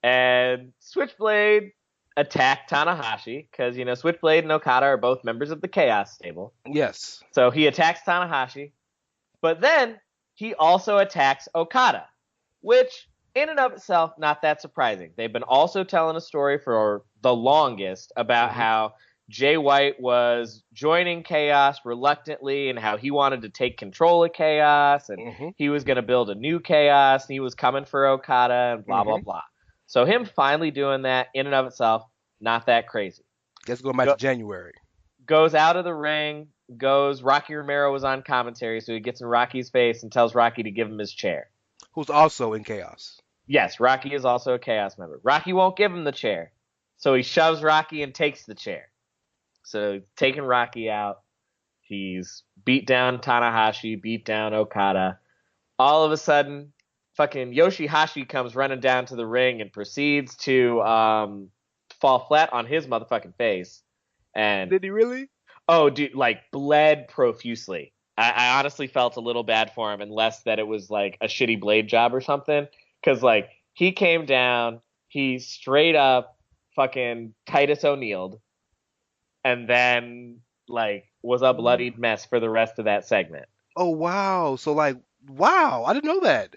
And Switchblade attacked Tanahashi because, you know, Switchblade and Okada are both members of the Chaos stable. Yes. So he attacks Tanahashi. But then he also attacks Okada, which in and of itself, not that surprising. They've been also telling a story for the longest about how Jay White was joining Chaos reluctantly and how he wanted to take control of Chaos and he was going to build a new Chaos and he was coming for Okada and blah, blah, blah. So him finally doing that in and of itself, not that crazy. Guess we'll go back to January. Goes out of the ring, Rocky Romero was on commentary, so he gets in Rocky's face and tells Rocky to give him his chair. Who's also in Chaos. Yes, Rocky is also a Chaos member. Rocky won't give him the chair, so he shoves Rocky and takes the chair. So taking Rocky out, he's beat down Tanahashi, beat down Okada. All of a sudden, fucking Yoshihashi comes running down to the ring and proceeds to fall flat on his motherfucking face. And did he really? Oh, dude, like bled profusely. I honestly felt a little bad for him, unless that it was like a shitty blade job or something. Because like he came down, he straight up fucking Titus O'Neill'd, and then like was a bloodied mess for the rest of that segment. Oh wow! So like wow, I didn't know that.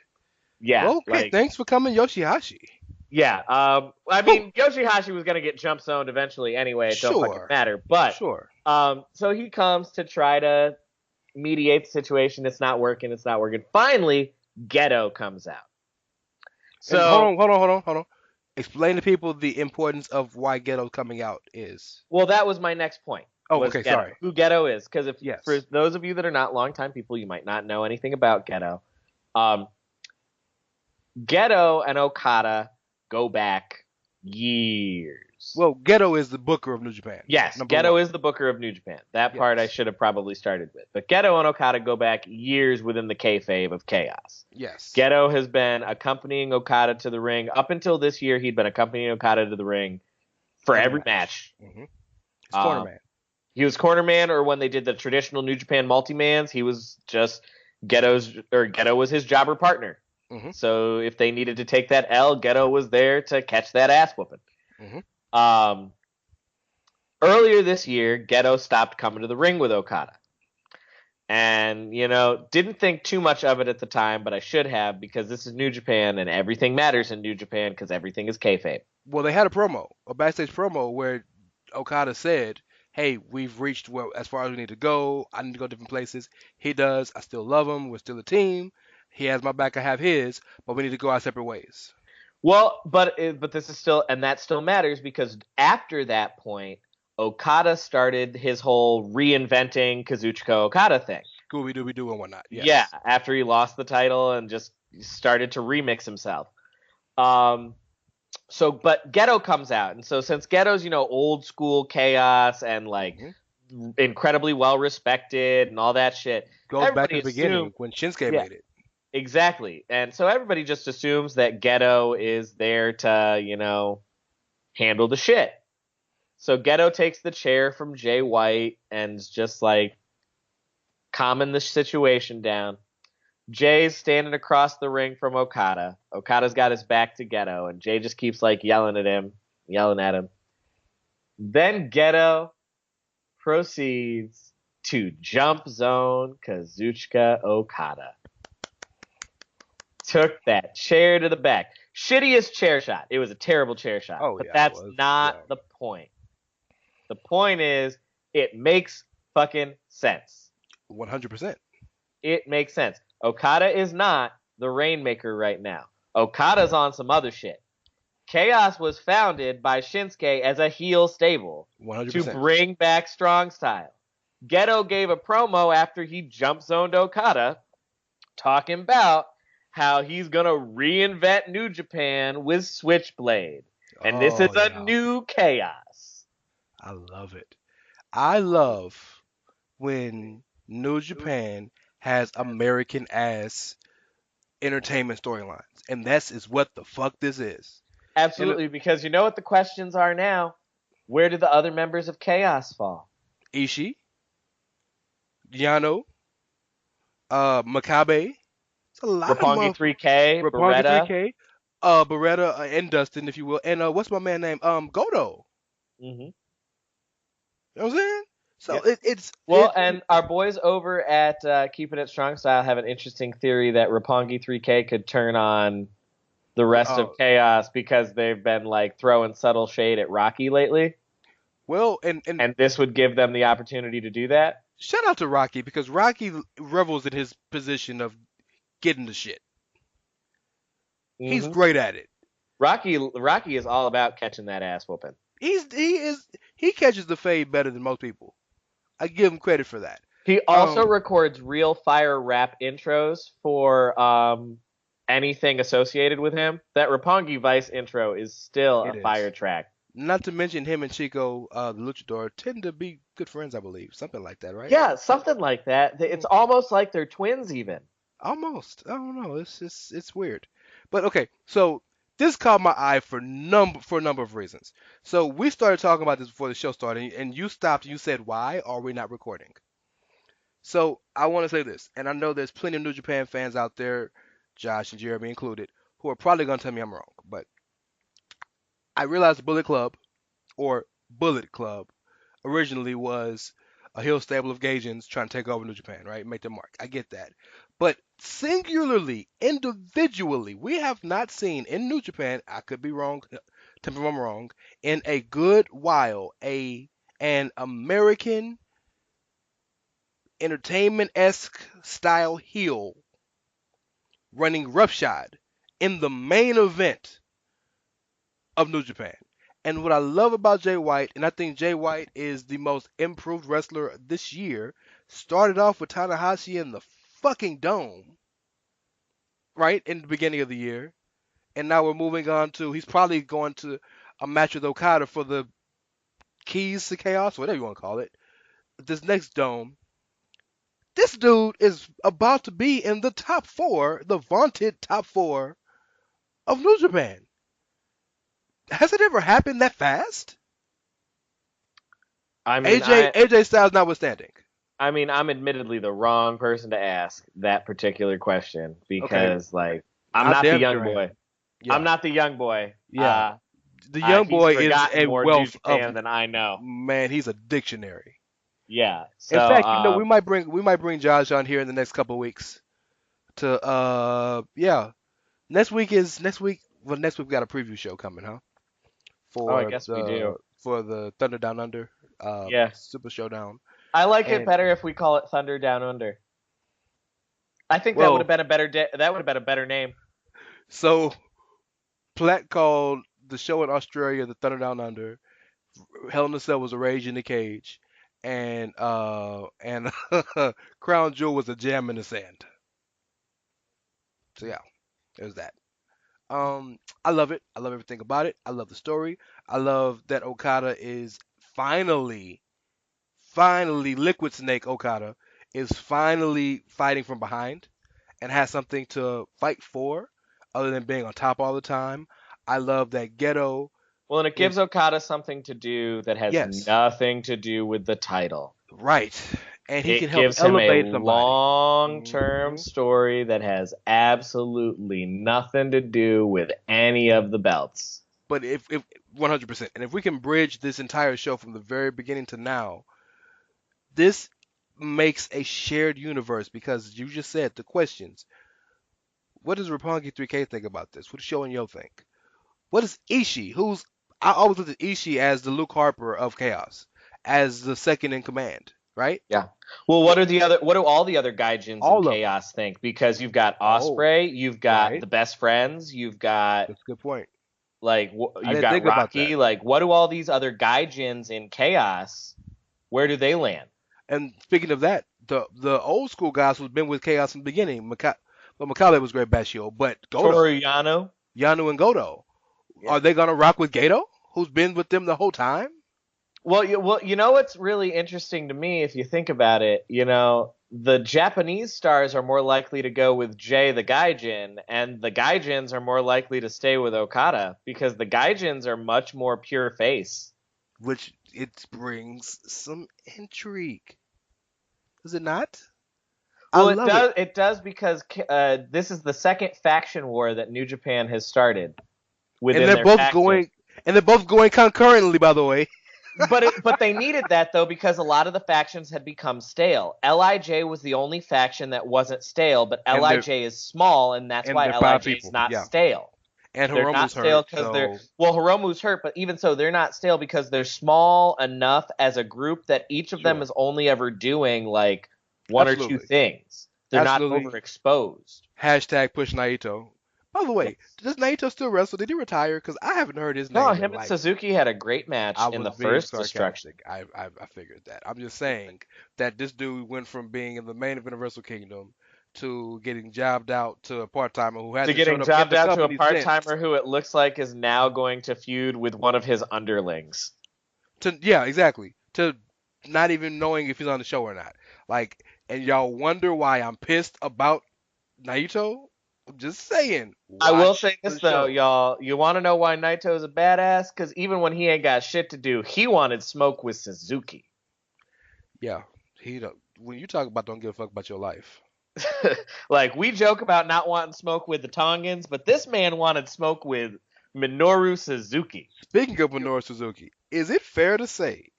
Yeah. Okay, like, thanks for coming, Yoshihashi. Yeah. I mean, Yoshihashi was gonna get jump zoned eventually anyway. It don't fucking matter. But so he comes to try to mediate the situation. It's not working. Finally, Gedo comes out. So and hold on. Explain to people the importance of why Gedo coming out is. Well, that was my next point. Oh, okay, Gedo. sorry. Who Gedo is, because for those of you that are not longtime people, you might not know anything about Gedo. Gedo and Okada go back years. Well, Gedo is the booker of New Japan. Yes, Gedo is the booker of New Japan. That part I should have probably started with. But Gedo and Okada go back years within the kayfabe of Chaos. Yes. Gedo has been accompanying Okada to the ring. Up until this year, he'd been accompanying Okada to the ring for every match. He's cornerman. He was cornerman, or when they did the traditional New Japan multi-mans, he was just Gedo was his jobber partner. So if they needed to take that L, Gedo was there to catch that ass whooping. Earlier this year, Gedo stopped coming to the ring with Okada. And, you know, didn't think too much of it at the time, but I should have, because this is New Japan and everything matters in New Japan because everything is kayfabe. Well, they had a backstage promo where Okada said, hey, we've reached as far as we need to go. I need to go different places. He does. I still love him. We're still a team. He has my back. I have his, but we need to go our separate ways. Well, but this is still, and that still matters because after that point, Okada started his whole reinventing Kazuchika Okada thing. Scooby-Dooby-Doo and whatnot. Yes. Yeah, after he lost the title and just started to remix himself. But Gedo comes out, and so since Geto's, old school chaos and like incredibly well respected and all that shit, goes back to the beginning when Shinsuke made it. Exactly, and so everybody just assumes that Gedo is there to, handle the shit. So Gedo takes the chair from Jay White and just like calming the situation down. Jay's standing across the ring from Okada. Okada's got his back to Gedo, and Jay just keeps like yelling at him. Then Gedo proceeds to jump zone Kazuchika Okada. Took that chair to the back. Shittiest chair shot. It was a terrible chair shot. But that's not the point. The point is, it makes fucking sense. 100%. It makes sense. Okada is not the Rainmaker right now. Okada's on some other shit. Chaos was founded by Shinsuke as a heel stable 100%. to bring back strong style. Gedo gave a promo after he jump zoned Okada, talking about how he's going to reinvent New Japan with Switchblade. And this is a new Chaos. I love it. I love when New Japan has American-ass entertainment storylines. And that is what the fuck this is. Absolutely, because you know what the questions are now? Where do the other members of Chaos fall? Ishii, Yano, Makabe. It's a lot Roppongi of 3K, Beretta. Beretta, and Dustin, if you will. And what's my man name? Godo. Mm-hmm. You know what I'm saying? So and our boys over at Keeping It Strong Style have an interesting theory that Roppongi 3K could turn on the rest of Chaos because they've been like throwing subtle shade at Rocky lately. Well, and this would give them the opportunity to do that. Shout out to Rocky, because Rocky revels in his position of getting the shit. Mm-hmm. He's great at it. Rocky is all about catching that ass whooping. He catches the fade better than most people. I give him credit for that. He also records real fire rap intros for anything associated with him. That Roppongi Vice intro is still a fire track. Not to mention him and Chico, the Luchador, tend to be good friends, I believe. Something like that, right? Yeah, something like that. It's almost like they're twins, even. Almost. I don't know. It's weird. But okay, so this caught my eye for a number of reasons. So we started talking about this before the show started, and you stopped and you said, why are we not recording? So I want to say this, and I know there's plenty of New Japan fans out there, Josh and Jeremy included, who are probably going to tell me I'm wrong. But I realized the Bullet Club originally was a heel stable of Gaijins trying to take over New Japan, right? Make their mark. I get that. But singularly, individually, we have not seen in New Japan, I could be wrong, tell me if I'm wrong, in a good while, an American entertainment-esque style heel running roughshod in the main event of New Japan. And what I love about Jay White, and I think Jay White is the most improved wrestler this year, started off with Tanahashi in the fucking Dome, right, in the beginning of the year. And now we're moving on to, he's probably going to a match with Okada for the keys to chaos, whatever you want to call it, this next Dome. This dude is about to be in the top 4, the vaunted top 4 of New Japan. Has it ever happened that fast? I mean, AJ Styles notwithstanding. I mean, I'm admittedly the wrong person to ask that particular question because, I'm not the young boy. Yeah. I'm not the young boy. Yeah, the young boy is a wealth of than I know. Man, he's a dictionary. Yeah. So, in fact, we might bring Josh on here in the next couple of weeks. Next week. Well, next week we got a preview show coming, huh? I guess we do. For the Thunder Down Under Super Showdown. I like it better if we call it Thunder Down Under. I think that would have been a better name. So Platt called the show in Australia the Thunder Down Under. Hell in a Cell was a Rage in the Cage, and Crown Jewel was a Jam in the Sand. So yeah, there's that. I love it. I love everything about it. I love the story. I love that Okada is finally, Liquid Snake Okada is finally fighting from behind and has something to fight for other than being on top all the time. I love that Gedo. Well, and it gives Okada something to do that has nothing to do with the title. Right. And he can help gives elevate him a somebody. long-term story that has absolutely nothing to do with any of the belts. But if 100%, and if we can bridge this entire show from the very beginning to now, this makes a shared universe because you just said the questions. What does Roppongi 3K think about this? What does Show and Yo think? What is Ishii? I always looked at Ishii as the Luke Harper of Chaos, as the second in command, right? Yeah. Well, what do all the other gaijins in Chaos think? Because you've got Osprey, you've got the Best Friends, you've got. That's a good point. Like you've got Rocky. Like, what do all these other gaijins in Chaos? Where do they land? And speaking of that, the old school guys who've been with Chaos from the beginning, Makabe was great Bashio, but Toru Yano and Goto, are they gonna rock with Gedo, who's been with them the whole time? Well, you know what's really interesting to me, if you think about it, the Japanese stars are more likely to go with Jay the Gaijin, and the Gaijins are more likely to stay with Okada because the Gaijins are much more pure face. Which it brings some intrigue. Does it not? Well, it does because this is the second faction war that New Japan has started. And they're both going concurrently, by the way. But they needed that though because a lot of the factions had become stale. LIJ was the only faction that wasn't stale, but LIJ is small, and that's why LIJ is not stale. And Hiromu's hurt. Hiromu's hurt, but even so, they're not stale because they're small enough as a group that each of them is only ever doing like one or two things. They're not overexposed. Hashtag push Naito. By the way, does Naito still wrestle? Did he retire? Because I haven't heard his name. No, him and Suzuki had a great match in the first Destruction. I figured that. I'm just saying that this dude went from being in the main event of Wrestle Kingdom to getting jobbed out to a part-timer who hasn't shown up in the company to a part-timer who it looks like is now going to feud with one of his underlings. Exactly. To not even knowing if he's on the show or not. Like, and y'all wonder why I'm pissed about Naito? I'm just saying. I will say this though, y'all. You want to know why Naito's a badass? Because even when he ain't got shit to do, he wanted smoke with Suzuki. Yeah, when you talk about don't give a fuck about your life. Like, we joke about not wanting smoke with the Tongans, but this man wanted smoke with Minoru Suzuki. Speaking of Minoru Suzuki, is it fair to say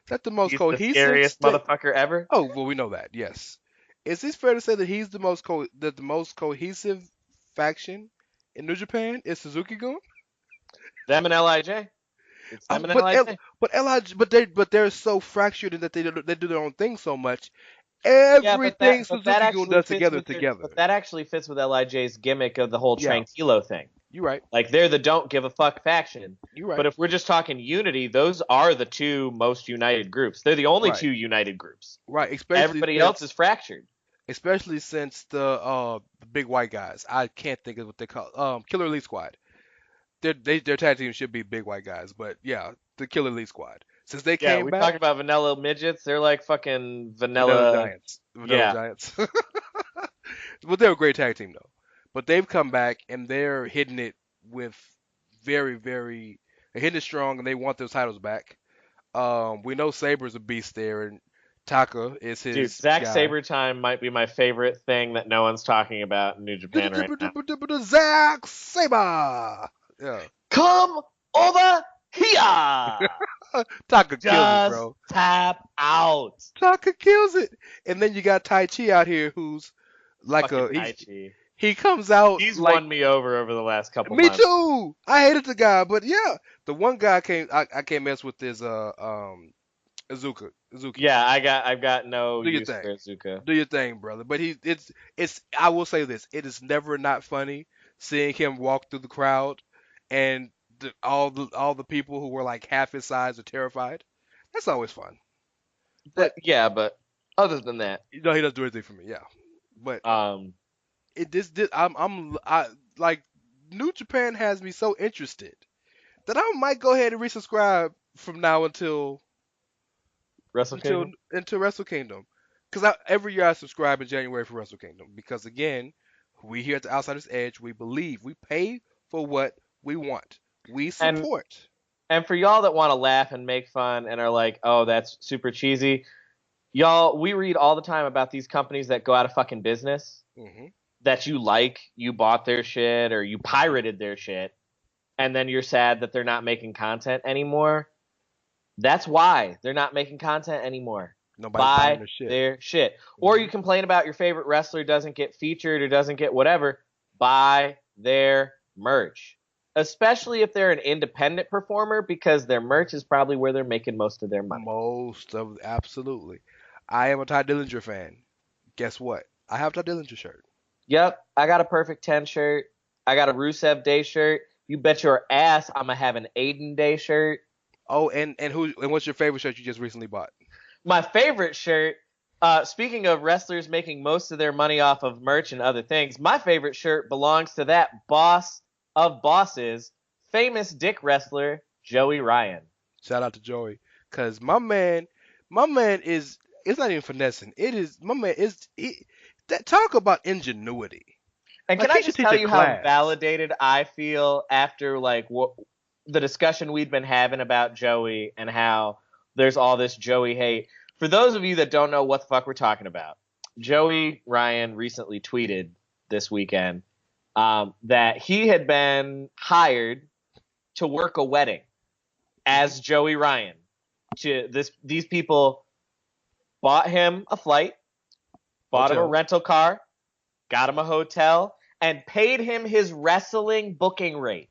that the most cohesive, the scariest motherfucker ever? Oh, well, we know that. Yes. Is this fair to say that he's the most cohesive faction in New Japan? Is Suzuki-gun? Them and LIJ. It's them and LIJ. But they're so fractured in that they do their own thing so much. Everything Suzuki-gun does together. But that actually fits with LIJ's gimmick of the whole Tranquilo thing. You're right. Like, they're the don't give a fuck faction. You're right. But if we're just talking unity, those are the two most united groups. They're the only two united groups. Right. Everybody else is fractured. Especially since the big white guys. I can't think of what they call Killer Elite Squad. Their tag team should be big white guys, but yeah, the Killer Elite Squad. Since they came back, we talk about vanilla midgets. They're like fucking vanilla giants. Giants. But they're a great tag team though. But they've come back and they're hitting it with they're hitting it strong and they want those titles back. We know Saber's a beast there and Taka is his. Dude, Zack Sabre time might be my favorite thing that no one's talking about in New Japan right now. Zack Sabre! Yeah. Come over here! Taka kills it, bro. Tap out. Taka kills it. And then you got Tai Chi out here who's like Tai Chi. He comes out. He's won me over the last couple months. Me too. I hated the guy, but yeah, the one guy I can't mess with is Izuka. Yeah, I've got no use for Izuka. Do your thing, brother. But it's I will say this: it is never not funny seeing him walk through the crowd and all the people who were like half his size are terrified. That's always fun. But other than that, he doesn't do anything for me. Yeah, but like New Japan has me so interested that I might go ahead and resubscribe from now until Wrestle Kingdom. Until Wrestle Kingdom, because every year I subscribe in January for Wrestle Kingdom, because again, we here at the Outsiders Edge, we believe we pay for what we want. We support. And for y'all that want to laugh and make fun and are like, oh, that's super cheesy, y'all, we read all the time about these companies that go out of fucking business, that you bought their shit or you pirated their shit, and then you're sad that they're not making content anymore. That's why they're not making content anymore. Nobody's Buy their shit. Or you complain about your favorite wrestler doesn't get featured or doesn't get whatever. Buy their merch. Especially if they're an independent performer, because their merch is probably where they're making most of their money. Absolutely. I am a Ty Dillinger fan. Guess what? I have a Ty Dillinger shirt. Yep. I got a Perfect 10 shirt. I got a Rusev Day shirt. You bet your ass I'm going to have an Aiden Day shirt. Oh, and what's your favorite shirt you just recently bought? My favorite shirt, speaking of wrestlers making most of their money off of merch and other things, my favorite shirt belongs to that boss of bosses, famous dick wrestler, Joey Ryan. Shout out to Joey. Because my man is, it's not even finessing. It is, my man is, talk about ingenuity. And can I just tell you how validated I feel after the discussion we'd been having about Joey and how there's all this Joey hate. For those of you that don't know what the fuck we're talking about, Joey Ryan recently tweeted this weekend that he had been hired to work a wedding as Joey Ryan. These people bought him a flight, bought him a rental car, got him a hotel, and paid him his wrestling booking rate.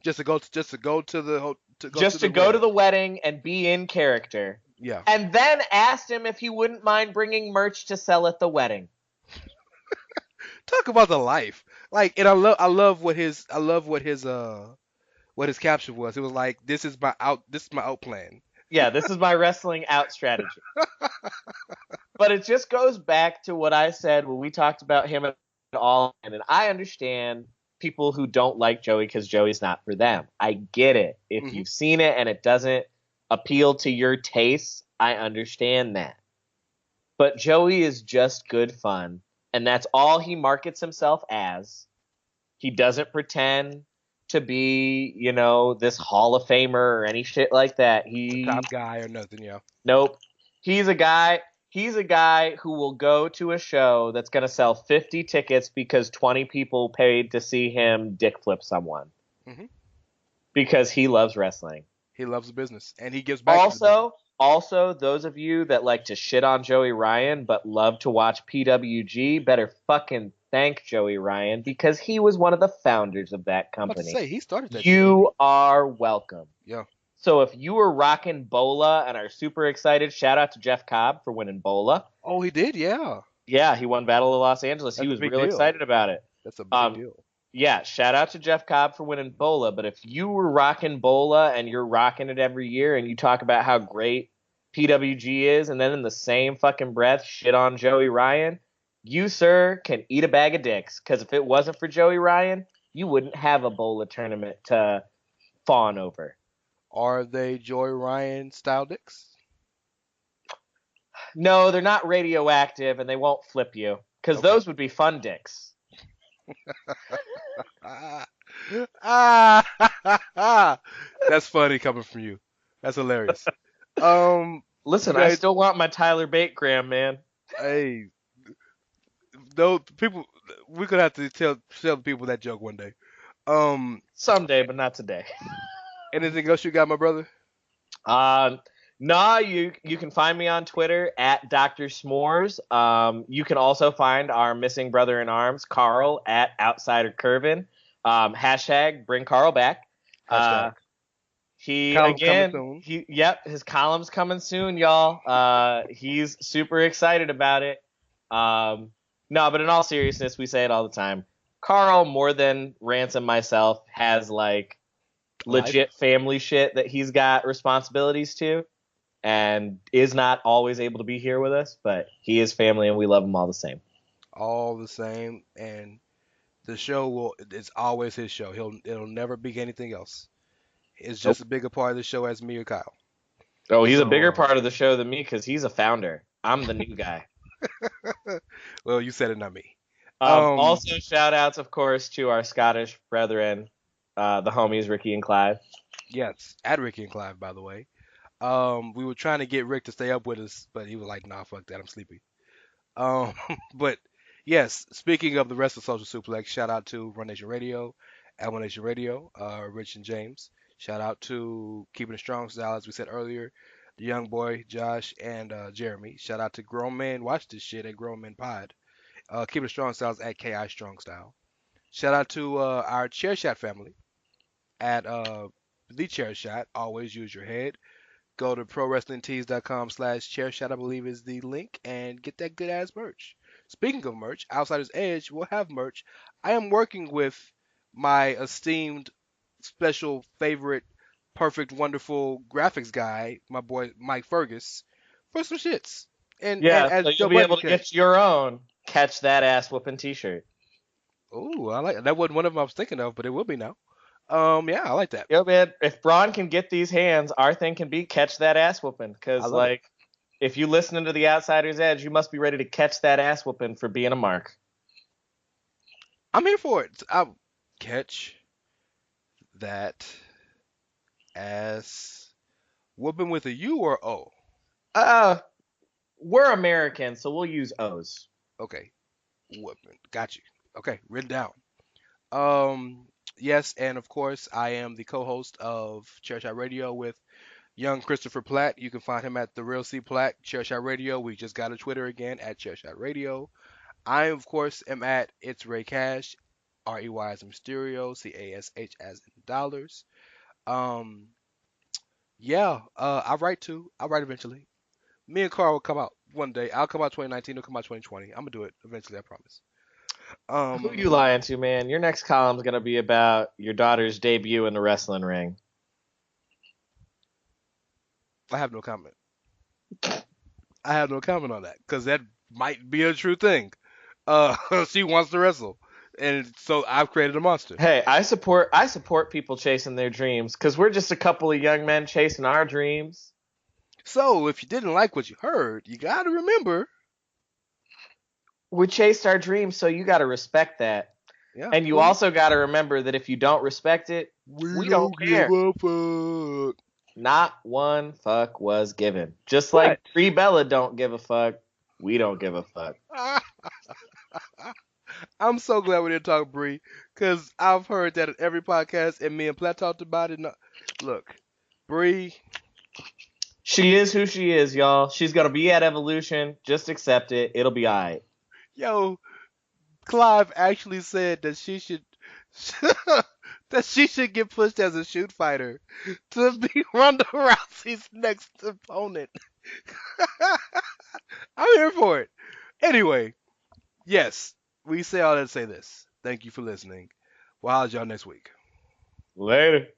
Just to go to the wedding and be in character. Yeah. And then asked him if he wouldn't mind bringing merch to sell at the wedding. Talk about the life. And I love what his caption was. It was like, this is my out plan. Yeah, this is my wrestling out strategy. But it just goes back to what I said when we talked about him at all, and I understand people who don't like Joey because Joey's not for them. I get it. If you've seen it and it doesn't appeal to your tastes, I understand that. But Joey is just good fun, and that's all he markets himself as. He doesn't pretend to be, this Hall of Famer or any shit like that. He's top guy or nothing, yeah. Nope. He's a guy who will go to a show that's going to sell 50 tickets because 20 people paid to see him dick flip someone. Because he loves wrestling. He loves the business, and he gives back. Also, those of you that like to shit on Joey Ryan but love to watch PWG better fucking thank Joey Ryan, because he was one of the founders of that company. I was about to say, he started that. You are welcome. Yeah. So if you were rocking Bola and are super excited, shout out to Jeff Cobb for winning Bola. Oh, he did, yeah. Yeah, he won Battle of Los Angeles. He was real excited about it. That's a big deal. Yeah, shout out to Jeff Cobb for winning Bola. But if you were rocking Bola and you're rocking it every year and you talk about how great PWG is, and then in the same fucking breath shit on Joey Ryan, you, sir, can eat a bag of dicks. Because if it wasn't for Joey Ryan, you wouldn't have a Bola tournament to fawn over. Are they Joey Ryan style dicks? No, they're not radioactive, and they won't flip you. Because those would be fun dicks. That's funny coming from you. That's hilarious. Listen, I still want my Tyler Bate gram, man. Hey, those people, we're gonna have to tell people that joke one day. Someday, but not today. Anything else you got, my brother? Nah, you can find me on Twitter at Dr. S'mores. You can also find our missing brother in arms, Karl, at Outsider Curvin. Hashtag bring Karl back. His column's coming soon, y'all. He's super excited about it. No, but in all seriousness, we say it all the time. Karl, more than Rance and myself, has like legit family shit that he's got responsibilities to, and is not always able to be here with us, but he is family and we love him all the same. All the same, and the show it's always his show. It'll never be anything else. It's just a bigger part of the show as me or Kyle. Oh, he's a bigger part of the show than me because he's a founder. I'm the new guy. Well, you said it, not me. Also, shout outs, of course, to our Scottish brethren, the homies Ricky and Clive. Yes, at Ricky and Clive, by the way. We were trying to get Rick to stay up with us, but he was like, "Nah, fuck that, I'm sleepy." But yes, speaking of the rest of Social Suplex, shout out to Run Nation Radio, Elmo Nation Radio, Rich and James. Shout out to Keeping It Strong Style, as we said earlier, the young boy Josh and Jeremy. Shout out to Grown Men Watch This Shit at Grown Men Pod. Keeping It Strong Styles at KI Strong Style. Shout out to our Chairshot family at the Chairshot. Always use your head. Go to prowrestlingtees.com/chairshot, I believe is the link, and get that good ass merch. Speaking of merch, Outsiders Edge will have merch. I am working with my esteemed, special, favorite, perfect, wonderful graphics guy, my boy Mike Fergus, for some shits. And so you'll be able to get your own Catch That Ass Whooping t-shirt. Ooh, I like that. Wasn't one of them I was thinking of, but it will be now. Yeah, I like that. Yo, man, if Braun can get these hands, our thing can be Catch That Ass Whooping. Because, like, if you listening to the Outsider's Edge, you must be ready to catch that ass whooping for being a mark. I'm here for it. I'll catch that ass whooping with a U or O? We're American, so we'll use O's. Okay. Whooping. Got you. Okay, written down. Yes, and of course, I am the co-host of Chairshot Radio with young Christopher Platt. You can find him at The Real C Platt, Chairshot Radio. We just got a Twitter again at Chairshot Radio. I, of course, am at It's Ray Cash, REY as in Mysterio, CASH as in dollars. Yeah, I write too. I'll write eventually. Me and Karl will come out one day. I'll come out 2019. He'll come out 2020. I'm gonna do it eventually. I promise. Who you lying to, man? Your next column's gonna be about your daughter's debut in the wrestling ring. I have no comment. I have no comment on that because that might be a true thing. She wants to wrestle, and so I've created a monster. Hey, I support people chasing their dreams because we're just a couple of young men chasing our dreams. So if you didn't like what you heard, you gotta remember. We chased our dreams, so you gotta respect that. Yeah, and you also gotta remember that if you don't respect it, we don't care. Give a fuck. Not one fuck was given. Just like Brie Bella don't give a fuck, we don't give a fuck. I'm so glad we didn't talk Brie, because I've heard that at every podcast, and me and Platt talked about it. Look, Brie. She is who she is, y'all. She's going to be at Evolution. Just accept it. It'll be all right. Yo, Clive actually said that she should get pushed as a shoot fighter to be Ronda Rousey's next opponent. I'm here for it. Anyway, yes, we say all that to say this. Thank you for listening. We'll holler at y'all next week. Later.